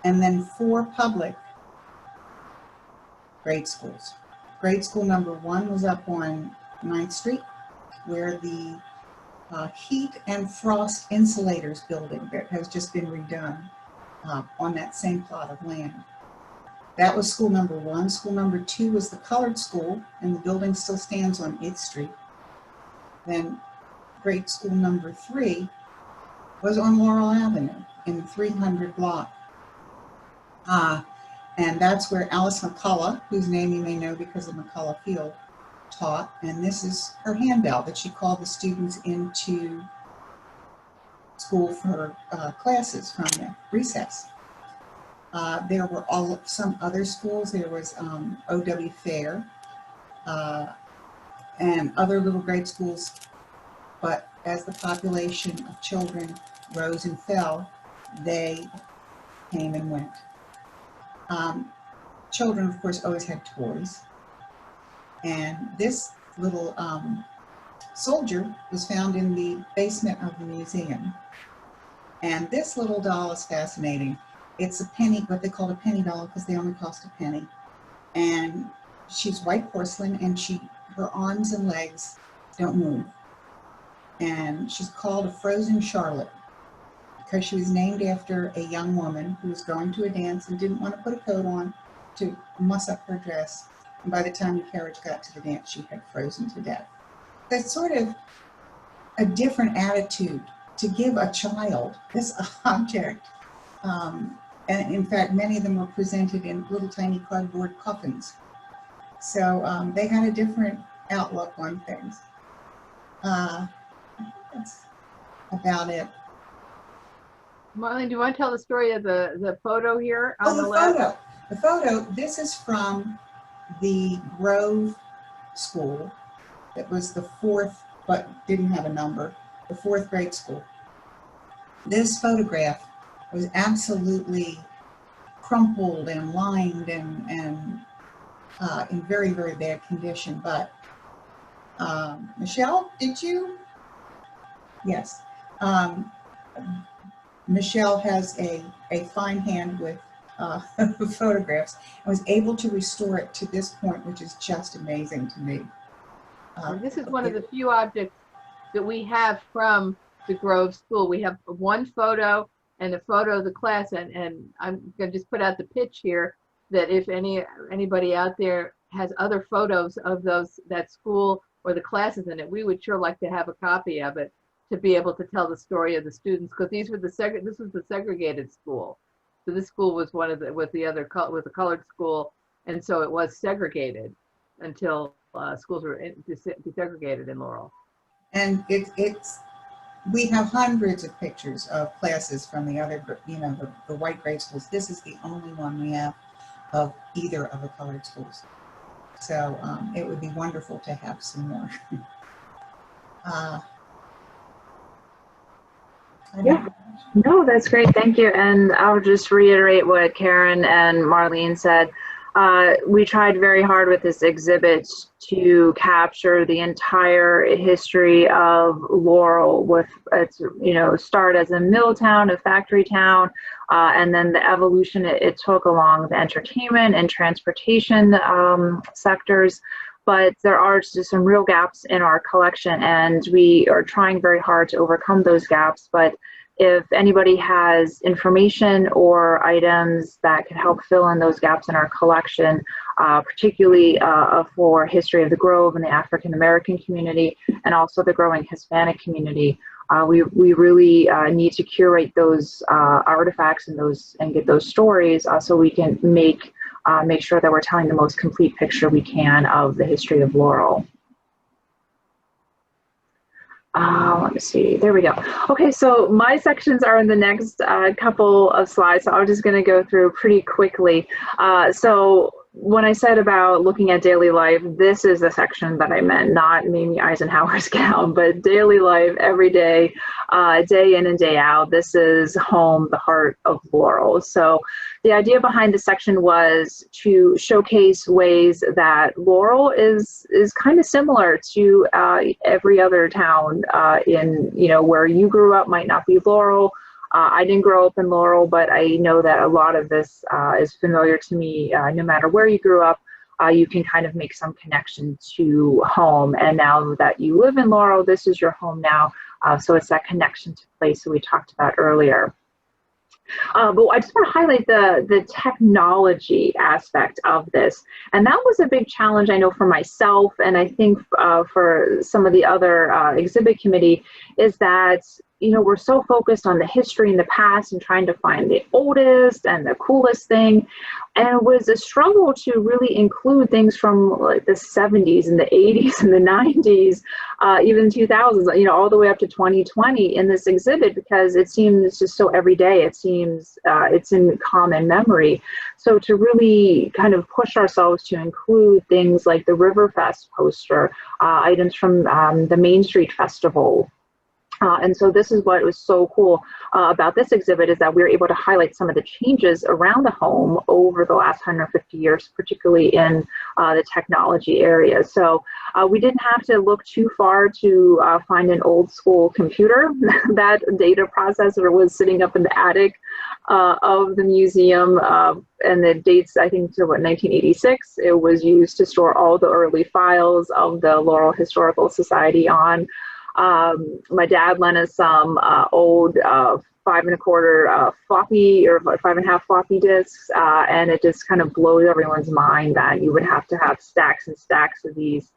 and then 4 public grade schools. Grade school number 1 was up on 9th Street, where the heat and frost insulators building that has just been redone on that same plot of land. That was school number 1. School number 2 was the colored school, and the building still stands on 8th Street. Then grade school number 3 was on Laurel Avenue in the 300 block. And that's where Alice McCullough, whose name you may know because of McCullough Field, taught. And this is her handbell that she called the students into school for classes from the recess. There were some other schools. There was O.W. Fair and other little grade schools. But as the population of children rose and fell, they came and went. Children, of course, always had toys. And this little soldier was found in the basement of the museum. And this little doll is fascinating. It's a penny, what they call a penny doll, because they only cost a penny. And she's white porcelain, and her arms and legs don't move. And she's called a frozen Charlotte because she was named after a young woman who was going to a dance and didn't want to put a coat on to muss up her dress. And by the time the carriage got to the dance, she had frozen to death. That's sort of a different attitude to give a child this object. And in fact, many of them were presented in little tiny cardboard coffins. So they had a different outlook on things. I think that's about it. Marlene, do you want to tell the story of the photo here on the left? The photo, this is from the Grove School. It was the 4th, but didn't have a number, the 4th grade school. This photograph was absolutely crumpled and lined and in very, very bad condition. But Michelle, did you? Yes. Michelle has a fine hand with photographs and was able to restore it to this point, which is just amazing to me. This is one of the few objects that we have from the Grove School. We have one photo and a photo of the class, and I'm going to just put out the pitch here that if anybody out there has other photos of that school or the classes in it, we would sure like to have a copy of it to be able to tell the story of the students, because this was the segregated school. So this school was was a colored school, and so it was segregated until schools were desegregated in Laurel. And we have hundreds of pictures of classes from the other, the white grade schools. This is the only one we have of either of the colored schools. So it would be wonderful to have some more. Yeah. No, that's great. Thank you. And I'll just reiterate what Karen and Marlene said. We tried very hard with this exhibit to capture the entire history of Laurel, with its, start as a mill town, a factory town, and then the evolution it took along the entertainment and transportation sectors. But there are just some real gaps in our collection, and we are trying very hard to overcome those gaps. But if anybody has information or items that could help fill in those gaps in our collection, particularly for history of the Grove and the African American community, and also the growing Hispanic community, we really need to curate those artifacts and get those stories so we can make sure that we're telling the most complete picture we can of the history of Laurel. Let me see, there we go. Okay, so my sections are in the next couple of slides, so I'm just gonna go through pretty quickly. So when I said about looking at daily life, this is the section that I meant, not Mamie Eisenhower's gown, but daily life, every day, day in and day out. This is home, the heart of Laurel. So the idea behind this section was to showcase ways that Laurel is kind of similar to every other town in, where you grew up might not be Laurel. I didn't grow up in Laurel, but I know that a lot of this is familiar to me. No matter where you grew up, you can kind of make some connection to home. And now that you live in Laurel, this is your home now. So it's that connection to place that we talked about earlier. But I just want to highlight the technology aspect of this. And that was a big challenge, I know, for myself, and I think for some of the other exhibit committee, is that we're so focused on the history in the past and trying to find the oldest and the coolest thing. And it was a struggle to really include things from like the 70s and the 80s and the 90s, even 2000s, all the way up to 2020 in this exhibit, because it seems just so everyday. It seems it's in common memory. So to really kind of push ourselves to include things like the Riverfest poster, items from the Main Street Festival. And so this is what was so cool about this exhibit, is that we were able to highlight some of the changes around the home over the last 150 years, particularly in the technology area. So we didn't have to look too far to find an old school computer. That data processor was sitting up in the attic of the museum, and the dates, I think, to 1986. It was used to store all the early files of the Laurel Historical Society on. My dad lent us some old 5 1/4 floppy or 5 1/2 floppy disks, and it just kind of blows everyone's mind that you would have to have stacks and stacks of these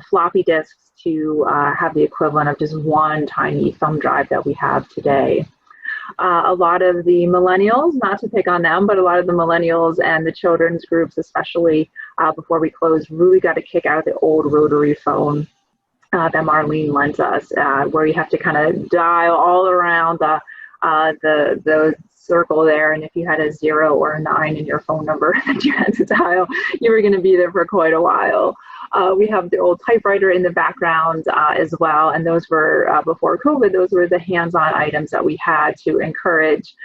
floppy disks to have the equivalent of just one tiny thumb drive that we have today. A lot of the millennials, not to pick on them, but a lot of the millennials and the children's groups, especially before we close, really got a kick out of the old rotary phone that Marlene lends us, where you have to kind of dial all around the circle there, and if you had a 0 or a 9 in your phone number that you had to dial, you were going to be there for quite a while. We have the old typewriter in the background as well, and those were, before COVID, those were the hands-on items that we had to encourage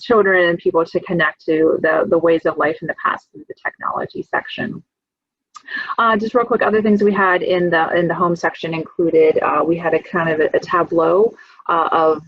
children and people to connect to the ways of life in the past through the technology section. Just real quick, other things we had in the home section included, we had a kind of a tableau of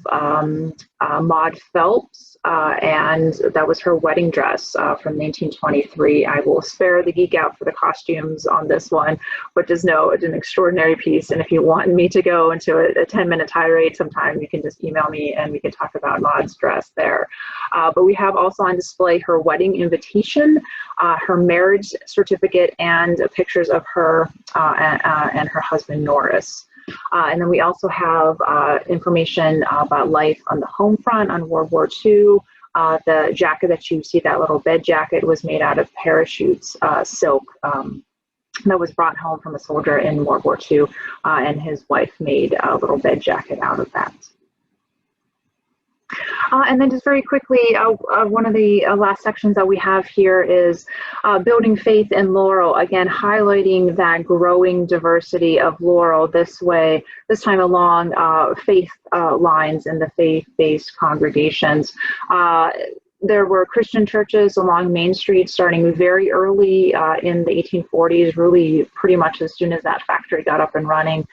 Maud Phelps, and that was her wedding dress from 1923. I will spare the geek out for the costumes on this one, but just know it's an extraordinary piece. And if you want me to go into a 10-minute tirade sometime, you can just email me and we can talk about Maud's dress there. But we have also on display her wedding invitation, her marriage certificate, and pictures of her and her husband, Norris. And then we also have information about life on the home front on World War II. The jacket that you see, that little bed jacket, was made out of parachutes, silk, that was brought home from a soldier in World War II, and his wife made a little bed jacket out of that. And then just very quickly, one of the last sections that we have here is building faith in Laurel, again, highlighting that growing diversity of Laurel this time along faith lines in the faith-based congregations. There were Christian churches along Main Street starting very early in the 1840s, really pretty much as soon as that factory got up and running.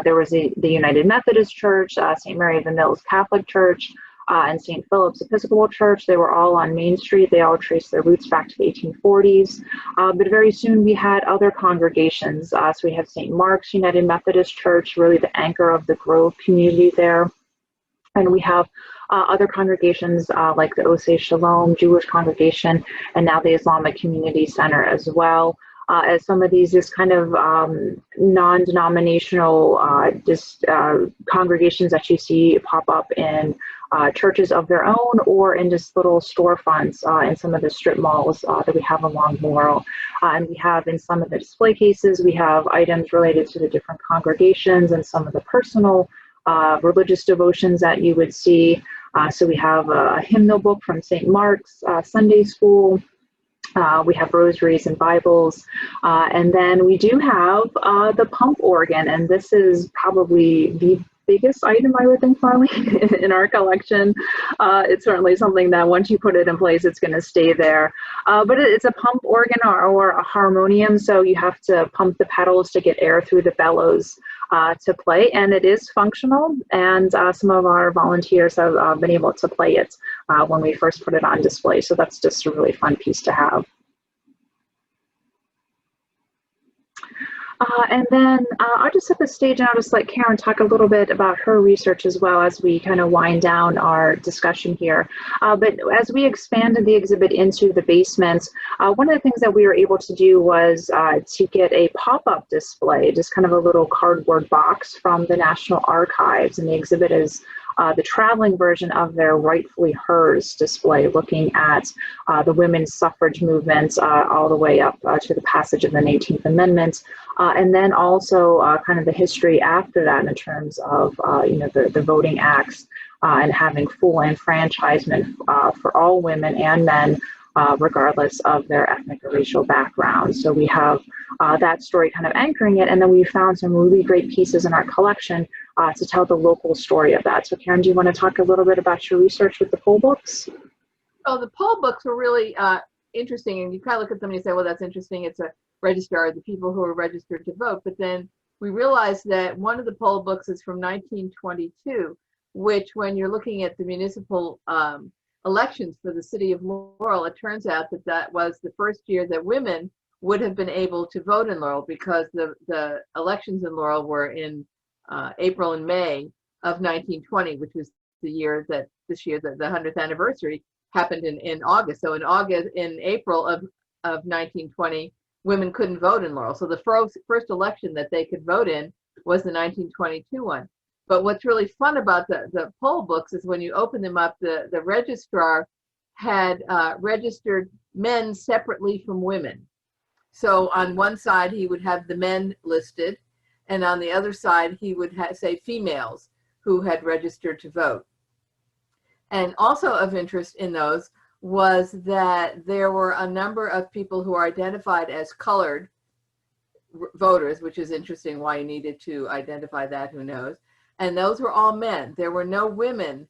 There was the United Methodist Church, St. Mary of the Mills Catholic Church, and St. Philip's Episcopal Church. They were all on Main Street. They all traced their roots back to the 1840s. But very soon we had other congregations. So we have St. Mark's United Methodist Church, really the anchor of the Grove community there. And we have other congregations like the Oseh Shalom Jewish congregation, and now the Islamic Community Center as well. As some of these just kind of non-denominational congregations that you see pop up in churches of their own or in just little storefronts in some of the strip malls that we have along Laurel. And we have in some of the display cases, we have items related to the different congregations and some of the personal religious devotions that you would see. So we have a hymnal book from St. Mark's Sunday School. We have rosaries and Bibles. And then we do have the pump organ, and this is probably the biggest item, I would think, Farley, in our collection. It's certainly something that once you put it in place, it's going to stay there. But it's a pump organ or a harmonium, so you have to pump the pedals to get air through the bellows to play, and it is functional, and some of our volunteers have been able to play it when we first put it on display, so that's just a really fun piece to have. And then I'll just set the stage and I'll just let Karen talk a little bit about her research as well as we kind of wind down our discussion here. But as we expanded the exhibit into the basement, one of the things that we were able to do was to get a pop-up display, just kind of a little cardboard box from the National Archives. And the exhibit is the traveling version of their Rightfully Hers display, looking at the women's suffrage movement all the way up to the passage of the 19th Amendment, and then also kind of the history after that in terms of the Voting Acts and having full enfranchisement for all women and men, regardless of their ethnic or racial background. So we have that story kind of anchoring it, and then we found some really great pieces in our collection to tell the local story of that. So Karen, do you want to talk a little bit about your research with the poll books? Oh, the poll books were really interesting, and you kind of look at them and you say, well, that's interesting. It's a registrar of the people who are registered to vote. But then we realized that one of the poll books is from 1922, which when you're looking at the municipal elections for the city of Laurel, it turns out that that was the first year that women would have been able to vote in Laurel, because the elections in Laurel were in April and May of 1920, which was the year that this year, the 100th anniversary happened in August. So in April of 1920, women couldn't vote in Laurel. So the first election that they could vote in was the 1922 one. But what's really fun about the poll books is when you open them up, the registrar had registered men separately from women. So on one side, he would have the men listed, and on the other side, he would say females who had registered to vote. And also of interest in those was that there were a number of people who are identified as colored voters, which is interesting why you needed to identify that, who knows. And those were all men. There were no women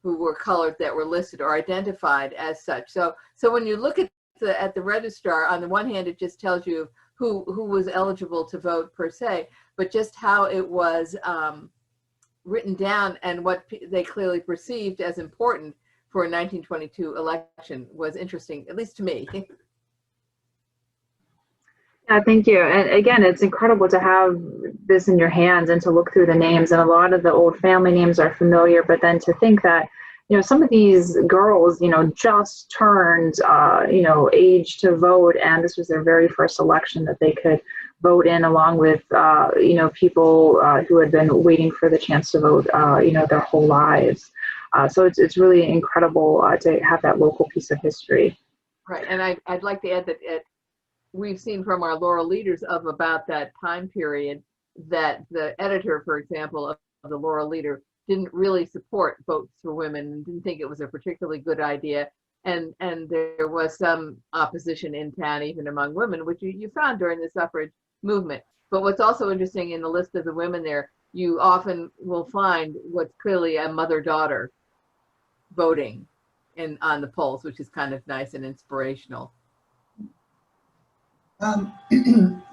who were colored that were listed or identified as such. So when you look at the registrar, on the one hand, it just tells you who was eligible to vote per se, but just how it was written down and what they clearly perceived as important for a 1922 election was interesting, at least to me. Yeah, thank you. And again, it's incredible to have this in your hands and to look through the names. And a lot of the old family names are familiar, but then to think that, some of these girls, just turned, age to vote, and this was their very first election that they could vote in, along with, people who had been waiting for the chance to vote, their whole lives. So it's really incredible to have that local piece of history. Right, and I'd like to add that we've seen from our Laurel Leaders of about that time period that the editor, for example, of the Laurel Leader didn't really support votes for women and didn't think it was a particularly good idea. And there was some opposition in town, even among women, which you found during the suffrage movement. But what's also interesting in the list of the women there, you often will find what's clearly a mother-daughter voting on the polls, which is kind of nice and inspirational.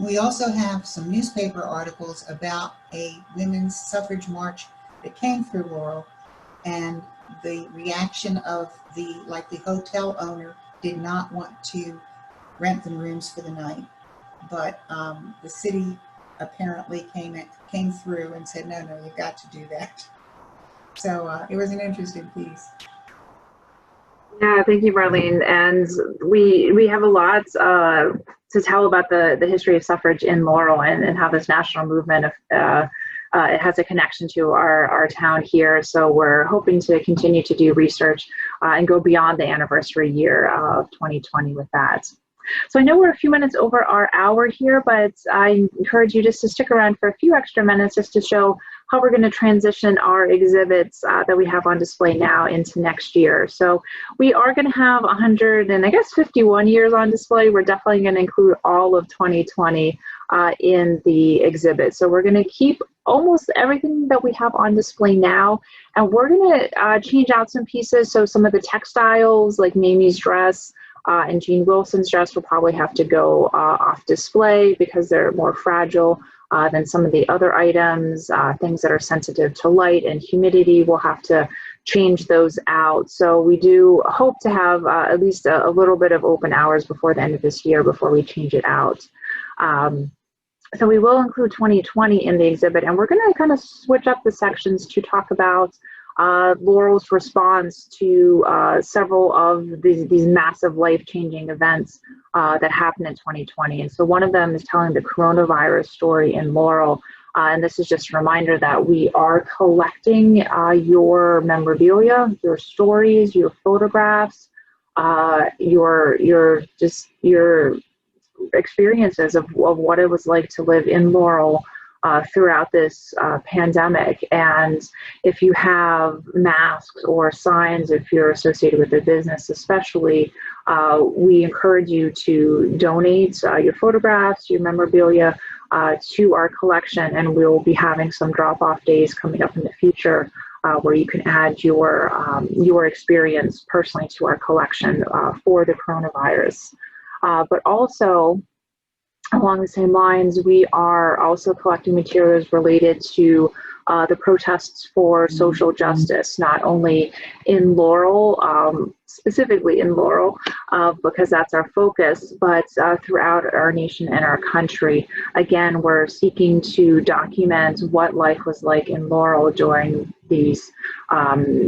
We also have some newspaper articles about a women's suffrage march that came through Laurel, and the reaction of the hotel owner did not want to rent them rooms for the night, but the city apparently came through and said, no, you've got to do that. So it was an interesting piece. Yeah, thank you, Marlene. And we have a lot to tell about the history of suffrage in Laurel and how this national movement it has a connection to our town here. So we're hoping to continue to do research and go beyond the anniversary year of 2020 with that. So I know we're a few minutes over our hour here, but I encourage you just to stick around for a few extra minutes just to show how we're going to transition our exhibits that we have on display now into next year. So we are going to have 151 years on display. We're definitely going to include all of 2020 in the exhibit. So we're going to keep almost everything that we have on display now, and we're going to change out some pieces. So some of the textiles, like Mamie's dress, and Jean Wilson's dress, will probably have to go off display because they're more fragile than some of the other items. Things that are sensitive to light and humidity, we'll have to change those out. So we do hope to have at least a little bit of open hours before the end of this year before we change it out. So we will include 2020 in the exhibit, and we're going to kind of switch up the sections to talk about Laurel's response to several of these massive life-changing events that happened in 2020. And so one of them is telling the coronavirus story in Laurel. And this is just a reminder that we are collecting your memorabilia, your stories, your photographs, your experiences of what it was like to live in Laurel throughout this pandemic. And if you have masks or signs, if you're associated with a business especially, we encourage you to donate your photographs, your memorabilia to our collection, and we'll be having some drop-off days coming up in the future where you can add your experience personally to our collection for the coronavirus. But also, along the same lines, we are also collecting materials related to the protests for social justice, not only in Laurel, specifically in Laurel, because that's our focus, but throughout our nation and our country. Again, we're seeking to document what life was like in Laurel during these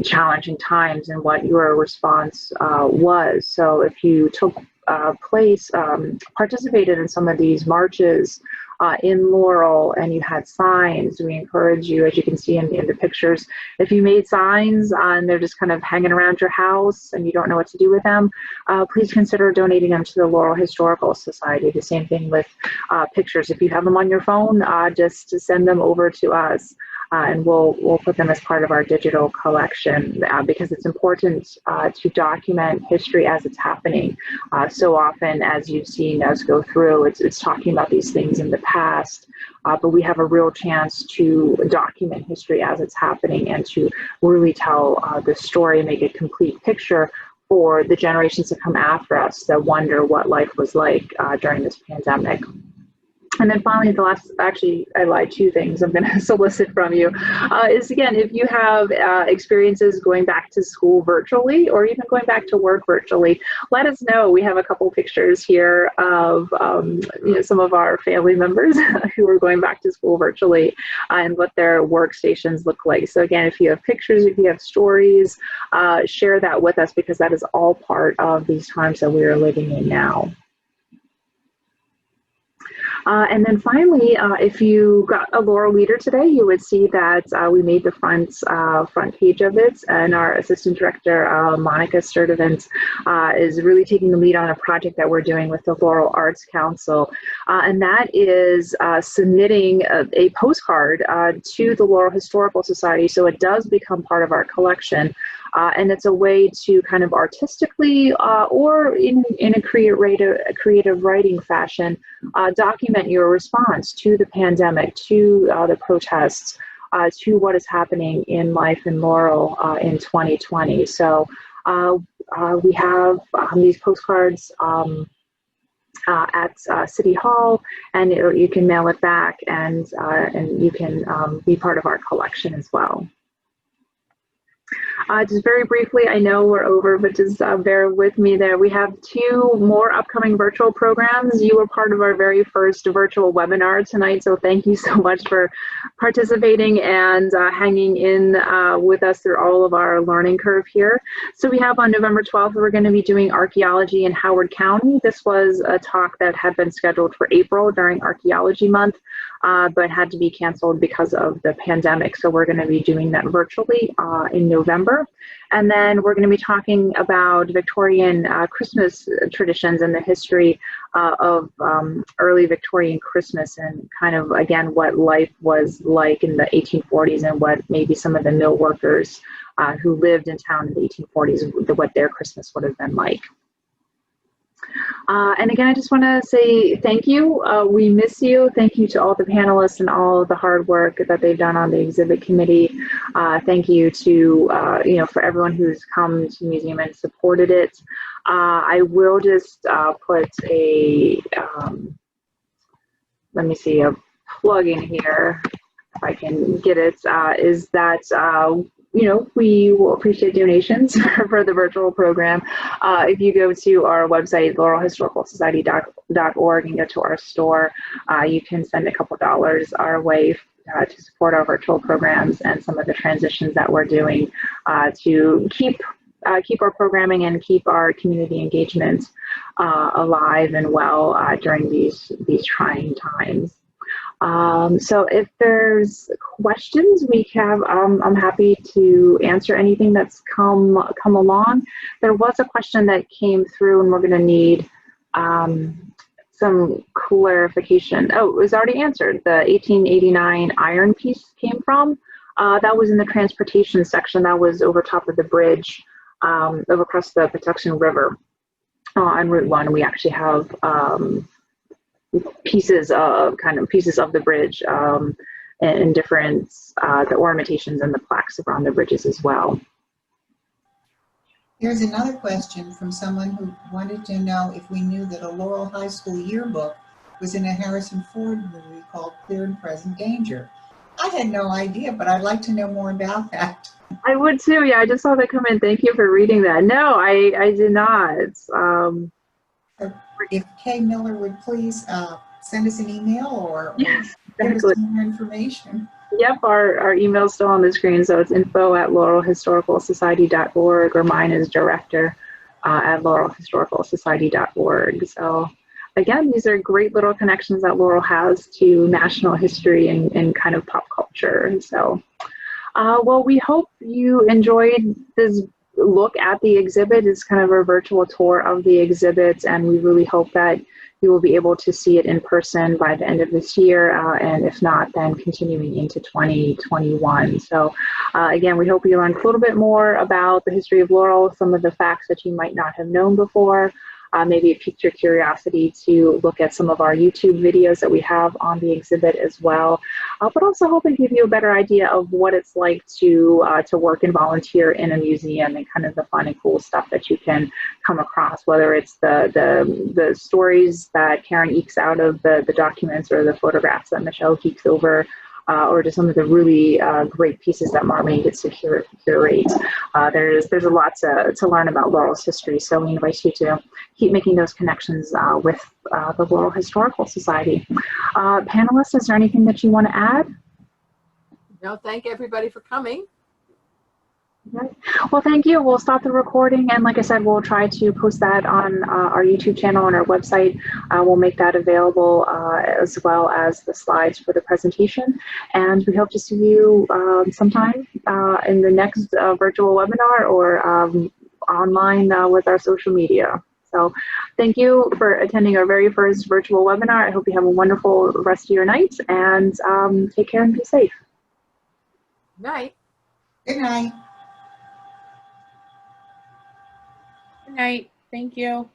challenging times and what your response was. So if you took participated in some of these marches in Laurel and you had signs, we encourage you, as you can see in the pictures, if you made signs and they're just kind of hanging around your house and you don't know what to do with them, please consider donating them to the Laurel Historical Society. The same thing with pictures. If you have them on your phone, just to send them over to us. And we'll put them as part of our digital collection because it's important to document history as it's happening. So often, as you've seen us go through, it's talking about these things in the past, but we have a real chance to document history as it's happening and to really tell the story and make a complete picture for the generations to come after us that wonder what life was like during this pandemic. And then finally, the last, actually, I lied, two things I'm going to solicit from you is, again, if you have experiences going back to school virtually or even going back to work virtually, let us know. We have a couple pictures here of some of our family members who are going back to school virtually and what their workstations look like. So again, if you have pictures, if you have stories, share that with us because that is all part of these times that we are living in now. And then finally, if you got a Laurel Leader today, you would see that we made the front page of it, and our Assistant Director, Monica Sturdivant, is really taking the lead on a project that we're doing with the Laurel Arts Council, and that is submitting a postcard to the Laurel Historical Society, so it does become part of our collection. And it's a way to kind of artistically or in a creative writing fashion document your response to the pandemic, to the protests, to what is happening in life in Laurel in 2020. So we have these postcards at City Hall, and you can mail it back, and you can be part of our collection as well. Just very briefly, I know we're over, but just bear with me there. We have 2 more upcoming virtual programs. You were part of our very first virtual webinar tonight, so thank you so much for participating and hanging in with us through all of our learning curve here. So we have on November 12th, we're going to be doing Archaeology in Howard County. This was a talk that had been scheduled for April during Archaeology Month, but had to be canceled because of the pandemic. So we're going to be doing that virtually in November. And then we're going to be talking about Victorian Christmas traditions and the history of early Victorian Christmas, and kind of, again, what life was like in the 1840s, and what maybe some of the mill workers who lived in town in the 1840s, what their Christmas would have been like. And again, I just want to say thank you. We miss you. Thank you to all the panelists and all the hard work that they've done on the exhibit committee. Thank you to, for everyone who's come to the museum and supported it. I will just put a, let me see, a plug in here, if I can get it, is that we will appreciate donations for the virtual program. If you go to our website, laurelhistoricalsociety.org, and go to our store, you can send a couple dollars our way to support our virtual programs and some of the transitions that we're doing to keep our programming and keep our community engagement alive and well during these trying times. So if there's questions, we have, I'm happy to answer anything that's come along. There was a question that came through, and we're going to need some clarification. Oh, it was already answered. The 1889 iron piece came from. That was in the transportation section. That was over top of the bridge, over across the Patuxent River on Route 1. We actually have pieces of the bridge and different the ornamentations and the plaques around the bridges as well. Here's another question from someone who wanted to know if we knew that a Laurel High School yearbook was in a Harrison Ford movie called Clear and Present Danger. I had no idea, but I'd like to know more about that. I would too. Yeah, I just saw that come in. Thank you for reading that. No, I did not. If Kay Miller would please send us an email or Yes, give us exactly. some more information. Yep, our email's still on the screen, so it's info@laurelhistoricalsociety.org, or mine is director at laurelhistoricalsociety.org. So again, these are great little connections that Laurel has to national history and kind of pop culture. And so, well, we hope you enjoyed this look at the exhibit. It's kind of a virtual tour of the exhibit, and we really hope that you will be able to see it in person by the end of this year, and if not, then continuing into 2021. So again, we hope you learned a little bit more about the history of Laurel, some of the facts that you might not have known before. Maybe it piqued your curiosity to look at some of our YouTube videos that we have on the exhibit as well, but also hope to give you a better idea of what it's like to work and volunteer in a museum, and kind of the fun and cool stuff that you can come across, whether it's the stories that Karen ekes out of the documents, or the photographs that Michelle geeks over, or just some of the really great pieces that Marlene gets to curate. There's a lot to learn about Laurel's history, so we invite you to keep making those connections with the Laurel Historical Society. Panelists, is there anything that you want to add? No, thank everybody for coming. Right. Well, thank you. We'll stop the recording. And like I said, we'll try to post that on our YouTube channel and our website. We'll make that available as well as the slides for the presentation. And we hope to see you sometime in the next virtual webinar or online with our social media. So thank you for attending our very first virtual webinar. I hope you have a wonderful rest of your night, and take care and be safe. Night. Good night. Good night. Thank you.